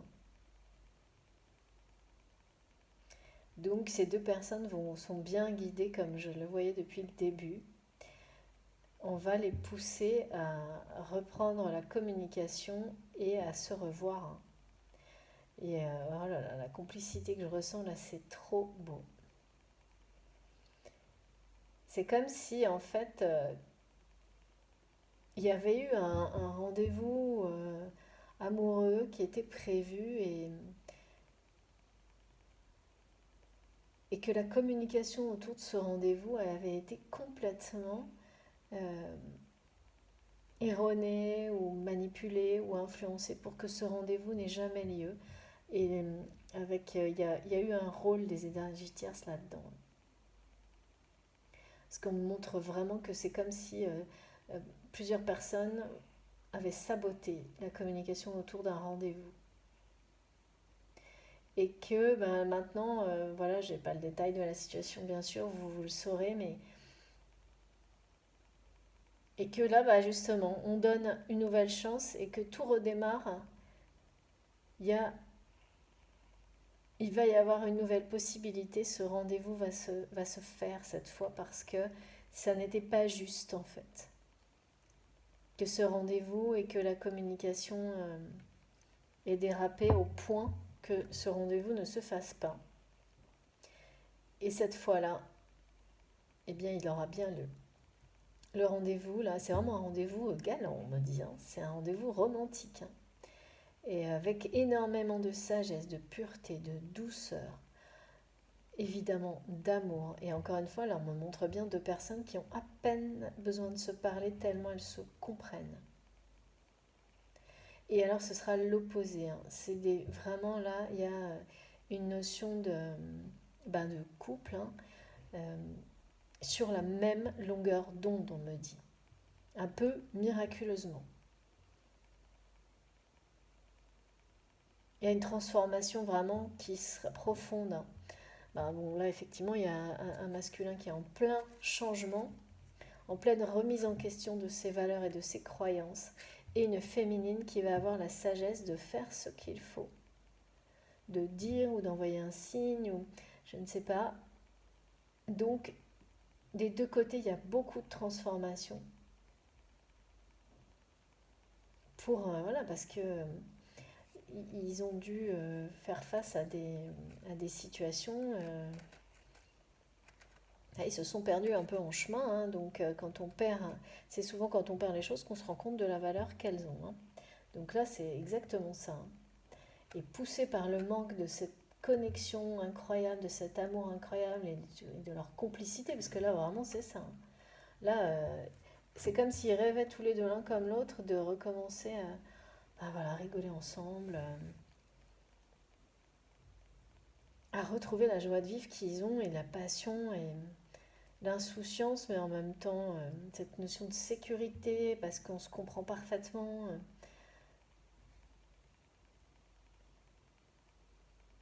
Donc ces deux personnes sont bien guidées comme je le voyais depuis le début. On va les pousser à reprendre la communication et à se revoir. Et oh là là, la complicité que je ressens là, c'est trop beau. C'est comme si en fait il y avait eu un rendez-vous amoureux qui était prévu et que la communication autour de ce rendez-vous avait été complètement euh, erronée ou manipulée ou influencée pour que ce rendez-vous n'ait jamais lieu. Et il y a eu un rôle des énergies tierces là-dedans. Parce qu'on montre vraiment que c'est comme si euh, plusieurs personnes avaient saboté la communication autour d'un rendez-vous. Et que ben, maintenant, voilà, j'ai pas le détail de la situation bien sûr, vous le saurez, mais et que là, bah, justement, on donne une nouvelle chance et que tout redémarre. Il y a, il va y avoir une nouvelle possibilité. Ce rendez-vous va se faire cette fois parce que ça n'était pas juste en fait. Que ce rendez-vous et que la communication ait dérapé au point que ce rendez-vous ne se fasse pas. Et cette fois-là, eh bien, il aura bien lieu. Le rendez-vous, là, c'est vraiment un rendez-vous galant, on me dit, hein. C'est un rendez-vous romantique, hein. Et avec énormément de sagesse, de pureté, de douceur, évidemment d'amour. Et encore une fois, là, on me montre bien deux personnes qui ont à peine besoin de se parler tellement elles se comprennent. Et alors, ce sera l'opposé, hein. Vraiment, là, il y a une notion de couple, hein, euh, sur la même longueur d'onde, on me dit. Un peu miraculeusement. Il y a une transformation vraiment qui sera profonde, hein. Ben bon, là, effectivement, il y a un masculin qui est en plein changement, en pleine remise en question de ses valeurs et de ses croyances, et une féminine qui va avoir la sagesse de faire ce qu'il faut, de dire ou d'envoyer un signe, ou je ne sais pas. Donc, des deux côtés, il y a beaucoup de transformation. Voilà, parce que ils ont dû faire face à des situations. Ils se sont perdus un peu en chemin, hein. Donc quand on perd, c'est souvent quand on perd les choses qu'on se rend compte de la valeur qu'elles ont, hein. Donc là, c'est exactement ça, hein. Et poussé par le manque de cette connexion incroyable, de cet amour incroyable et de leur complicité, parce que là, vraiment, c'est ça, hein. Là, c'est comme s'ils rêvaient tous les deux l'un comme l'autre de recommencer voilà, rigoler ensemble, à retrouver la joie de vivre qu'ils ont et la passion et l'insouciance, mais en même temps cette notion de sécurité parce qu'on se comprend parfaitement,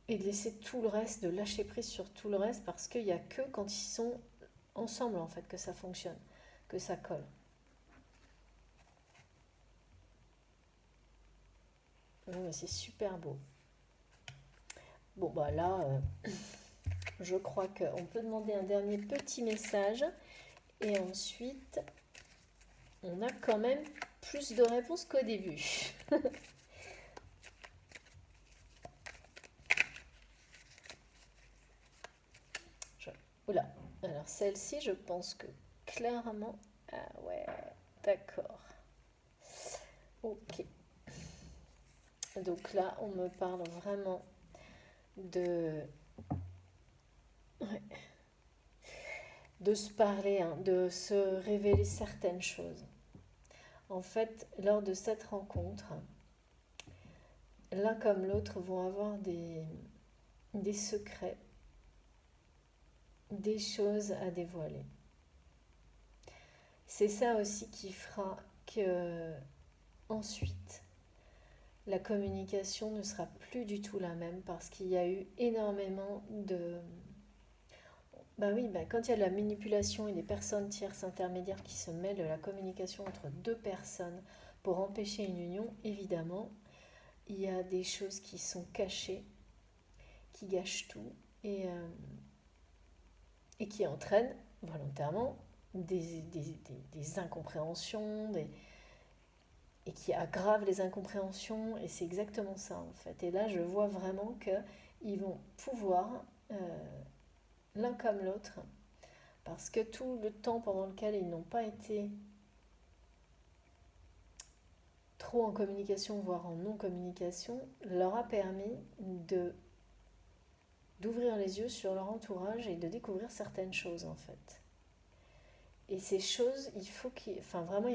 et de laisser tout le reste, de lâcher prise sur tout le reste parce qu'il n'y a que quand ils sont ensemble en fait que ça fonctionne, que ça colle. Ouais, c'est super beau. Bon bah là, je crois qu'on peut demander un dernier petit message Et ensuite, on a quand même plus de réponses qu'au début. Oula, alors celle-ci, je pense que clairement... Ah ouais, d'accord. Ok. Donc là, on me parle vraiment de... Ouais. De se parler, hein, de se révéler certaines choses. En fait, lors de cette rencontre, l'un comme l'autre vont avoir des secrets, des choses à dévoiler. C'est ça aussi qui fera que ensuite la communication ne sera plus du tout la même parce qu'il y a eu énormément de... Bah oui, bah quand il y a de la manipulation et des personnes tierces intermédiaires qui se mêlent de la communication entre deux personnes pour empêcher une union, évidemment, il y a des choses qui sont cachées, qui gâchent tout et qui entraînent volontairement des incompréhensions, et qui aggravent les incompréhensions. Et c'est exactement ça en fait. Et là, je vois vraiment qu'ils vont pouvoir, l'un comme l'autre, parce que tout le temps pendant lequel ils n'ont pas été trop en communication, voire en non-communication, leur a permis d'ouvrir les yeux sur leur entourage et de découvrir certaines choses en fait. Et ces choses, il faut qu'ils... Enfin vraiment,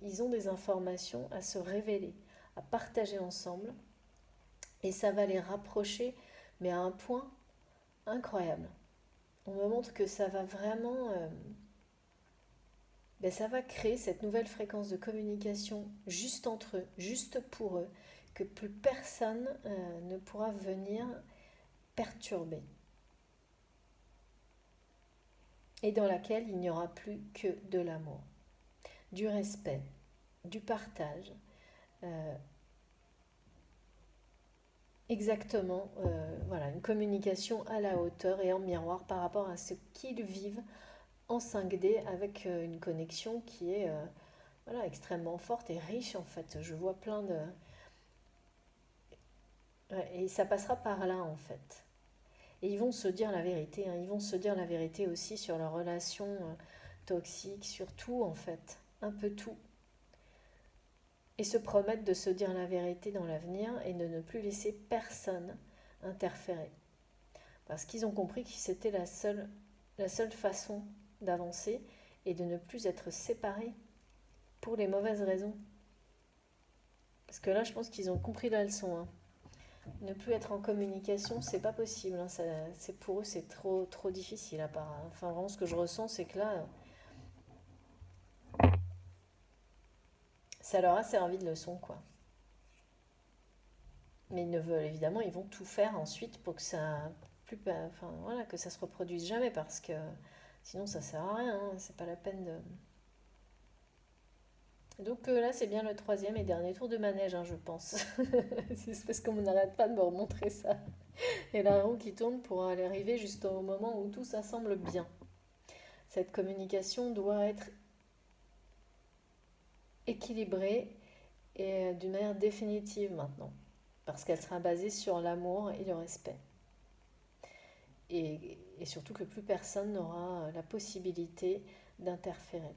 ils ont des informations à se révéler, à partager ensemble. Et ça va les rapprocher, mais à un point incroyable. On me montre que ça va vraiment... ça va créer cette nouvelle fréquence de communication juste entre eux, juste pour eux, que plus personne ne pourra venir perturber. Et dans laquelle il n'y aura plus que de l'amour, du respect, du partage. Exactement, voilà, une communication à la hauteur et en miroir par rapport à ce qu'ils vivent en 5D avec une connexion qui est voilà, extrêmement forte et riche en fait. Je vois plein de... Ouais, et ça passera par là en fait. Et ils vont se dire la vérité, hein. Ils vont se dire la vérité aussi sur leurs relations toxiques, sur tout en fait, un peu tout. Et se promettre de se dire la vérité dans l'avenir et de ne plus laisser personne interférer. Parce qu'ils ont compris que c'était la seule façon d'avancer et de ne plus être séparés pour les mauvaises raisons. Parce que là, je pense qu'ils ont compris la leçon, hein. Ne plus être en communication, c'est pas possible, hein. Pour eux, c'est trop difficile à part. Enfin, vraiment, ce que je ressens, c'est que là, ça leur a servi de leçon, quoi. Mais ils ne veulent, évidemment, ils vont tout faire ensuite pour que ça, enfin, voilà, que ça se reproduise jamais, parce que sinon, ça sert à rien, hein. C'est pas la peine de... Donc là, c'est bien le troisième et dernier tour de manège, hein, je pense. C'est parce qu'on n'arrête pas de me remontrer ça. Et la roue qui tourne pour aller arriver juste au moment où tout ça semble bien. Cette communication doit être équilibrée et d'une manière définitive maintenant. Parce qu'elle sera basée sur l'amour et le respect. Et surtout que plus personne n'aura la possibilité d'interférer.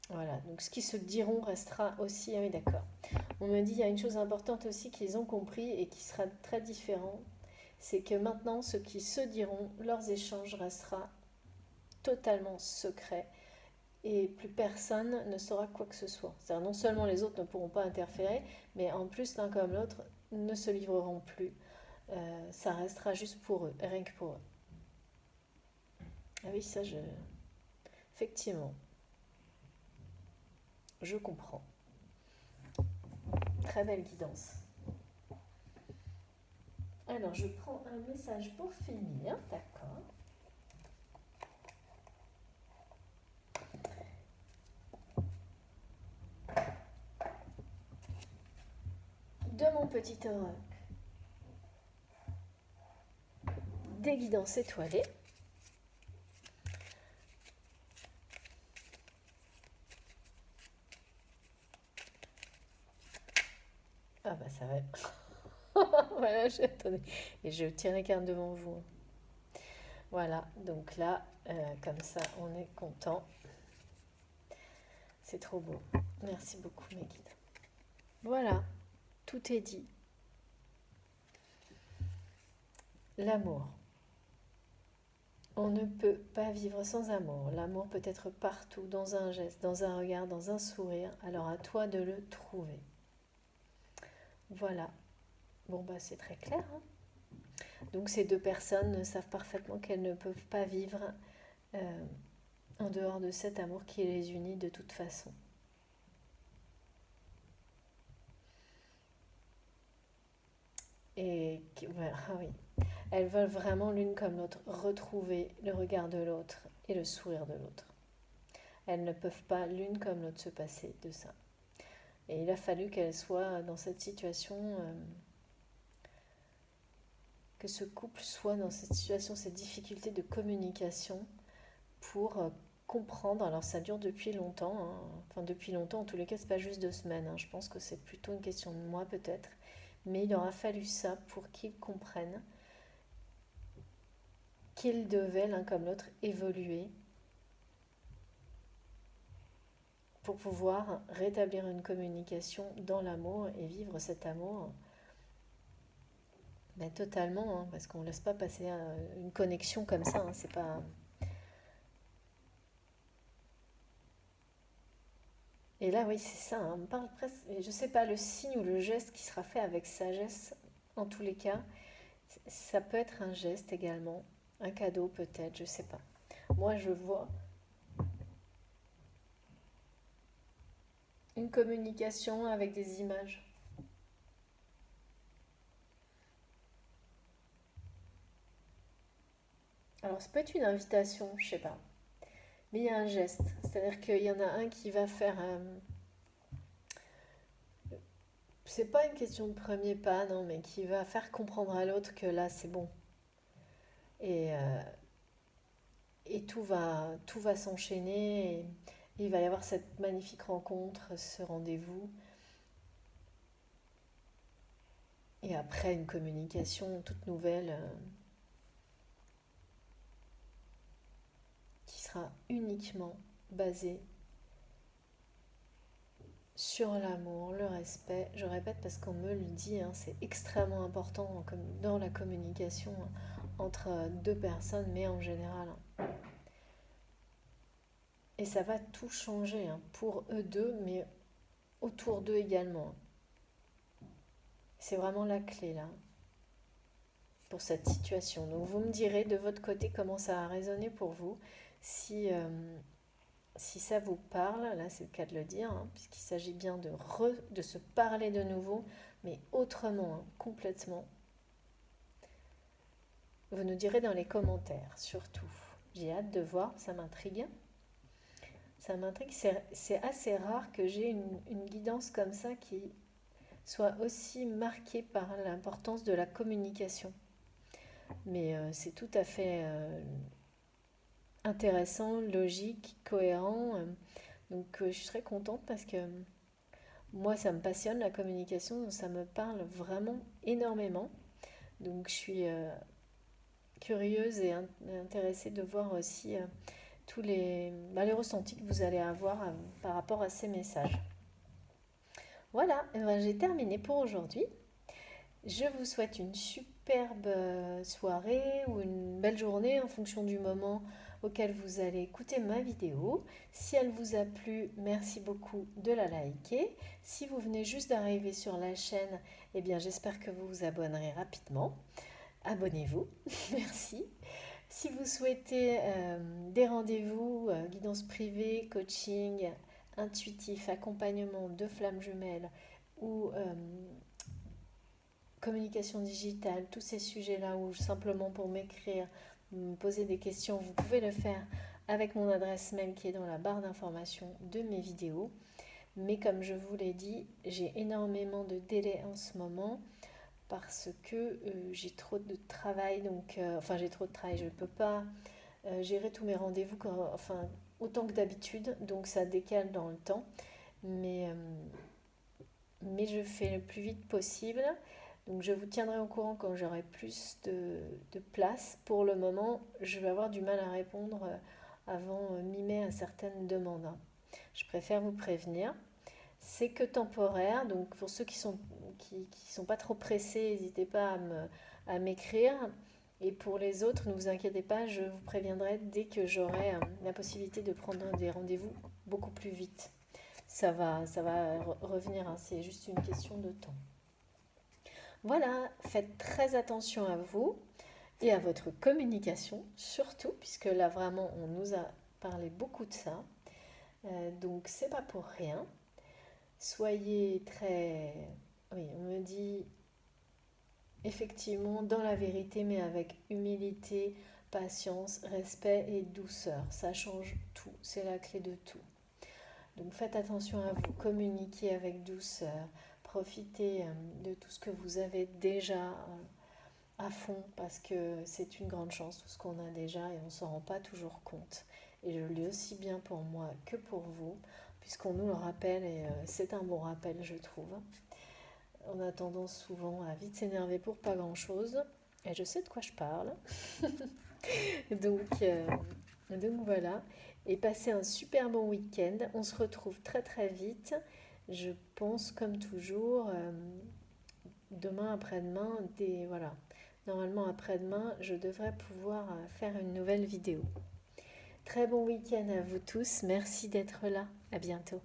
Voilà, donc ce qui se diront restera aussi... Ah oui, d'accord. On me dit, il y a une chose importante aussi qu'ils ont compris et qui sera très différent, c'est que maintenant, ce qui se diront, leurs échanges restera totalement secret et plus personne ne saura quoi que ce soit. C'est-à-dire non seulement les autres ne pourront pas interférer, mais en plus l'un comme l'autre ne se livreront plus. Ça restera juste pour eux, rien que pour eux. Ah oui, ça je... Effectivement, je comprends. Très belle guidance. Alors, je prends un message pour finir, d'accord. De mon petit oracle. des guidances étoilées. Ah bah ça va. Voilà, attendez. Et je tiens les cartes devant vous. Voilà, donc là, comme ça, on est content. C'est trop beau. Merci beaucoup, mes guides. Voilà, tout est dit. L'amour. On ne peut pas vivre sans amour. L'amour peut être partout, dans un geste, dans un regard, dans un sourire. Alors à toi de le trouver. Voilà. Bon, bah c'est très clair. Hein. Donc ces deux personnes savent parfaitement qu'elles ne peuvent pas vivre en dehors de cet amour qui les unit de toute façon. Et voilà, ah oui. Elles veulent vraiment l'une comme l'autre retrouver le regard de l'autre et le sourire de l'autre. Elles ne peuvent pas l'une comme l'autre se passer de ça. Et il a fallu qu'elles soient dans cette situation, que ce couple soit dans cette situation, cette difficulté de communication pour comprendre. Alors ça dure depuis longtemps, hein. Enfin depuis longtemps, en tous les cas, c'est pas juste 2 semaines. Hein. Je pense que c'est plutôt une question de mois peut-être. Mais il aura fallu ça pour qu'ils comprennent qu'ils devaient l'un comme l'autre évoluer pour pouvoir rétablir une communication dans l'amour et vivre cet amour totalement, hein, parce qu'on ne laisse pas passer une connexion comme ça, hein, c'est pas... Et là, oui, c'est ça, hein, on parle presque, je sais pas, le signe ou le geste qui sera fait avec sagesse, en tous les cas, ça peut être un geste également, un cadeau peut-être, je sais pas. Moi, je vois une communication avec des images. Alors, ça peut être une invitation, je sais pas. Mais il y a un geste. C'est-à-dire qu'il y en a un qui va faire. C'est pas une question de premier pas, non, mais qui va faire comprendre à l'autre que là, c'est bon. Et, euh, et tout va s'enchaîner. Et il va y avoir cette magnifique rencontre, ce rendez-vous. Et après, une communication toute nouvelle qui sera uniquement basée sur l'amour, le respect. Je répète parce qu'on me le dit, hein, c'est extrêmement important dans la communication entre deux personnes, mais en général. Et ça va tout changer pour eux deux, mais autour d'eux également. C'est vraiment la clé là, pour cette situation. Donc vous me direz de votre côté comment ça a résonné pour vous, si, si ça vous parle, là c'est le cas de le dire, hein, puisqu'il s'agit bien de se parler de nouveau, mais autrement, hein, complètement. Vous nous direz dans les commentaires, surtout. J'ai hâte de voir, ça m'intrigue. Ça m'intrigue, c'est assez rare que j'ai une guidance comme ça qui soit aussi marquée par l'importance de la communication. Mais c'est tout à fait intéressant, logique, cohérent. Donc je suis très contente parce que moi ça me passionne la communication, ça me parle vraiment énormément. Donc je suis curieuse et intéressée de voir aussi tous les ressentis que vous allez avoir par rapport à ces messages. Voilà, j'ai terminé pour aujourd'hui. Je vous souhaite une superbe soirée ou une belle journée en fonction du moment auquel vous allez écouter ma vidéo. Si elle vous a plu, merci beaucoup de la liker. Si vous venez juste d'arriver sur la chaîne, eh bien j'espère que vous vous abonnerez rapidement. Abonnez-vous, merci. Si vous souhaitez des rendez-vous, guidance privée, coaching, intuitif, accompagnement de flammes jumelles ou communication digitale, tous ces sujets-là, ou simplement pour m'écrire, me poser des questions, vous pouvez le faire avec mon adresse mail qui est dans la barre d'information de mes vidéos. Mais comme je vous l'ai dit, j'ai énormément de délais en ce moment parce que j'ai trop de travail, donc enfin j'ai trop de travail, je ne peux pas gérer tous mes rendez-vous enfin autant que d'habitude, donc ça décale dans le temps, mais, euh, mais je fais le plus vite possible. Donc je vous tiendrai au courant quand j'aurai plus de place. Pour le moment, je vais avoir du mal à répondre avant mi-mai à certaines demandes, hein. Je préfère vous prévenir. C'est que temporaire, donc pour ceux qui sont pas trop pressés, n'hésitez pas à m'écrire. Et pour les autres, ne vous inquiétez pas, je vous préviendrai dès que j'aurai la possibilité de prendre des rendez-vous beaucoup plus vite. Ça va revenir, hein, c'est juste une question de temps. Voilà, faites très attention à vous et à votre communication, surtout, puisque là vraiment on nous a parlé beaucoup de ça. Donc c'est pas pour rien. Soyez très... Oui, on me dit effectivement dans la vérité, mais avec humilité, patience, respect et douceur. Ça change tout, c'est la clé de tout. Donc faites attention à vous, communiquez avec douceur, profitez de tout ce que vous avez déjà à fond, parce que c'est une grande chance tout ce qu'on a déjà et on ne s'en rend pas toujours compte. Et je le dis aussi bien pour moi que pour vous, puisqu'on nous le rappelle et c'est un bon rappel, je trouve. On a tendance souvent à vite s'énerver pour pas grand-chose, et je sais de quoi je parle. donc, euh, donc voilà, et passez un super bon week-end. On se retrouve très très vite. Je pense comme toujours, demain, après-demain, voilà. Normalement après-demain, je devrais pouvoir faire une nouvelle vidéo. Très bon week-end à vous tous. Merci d'être là. À bientôt.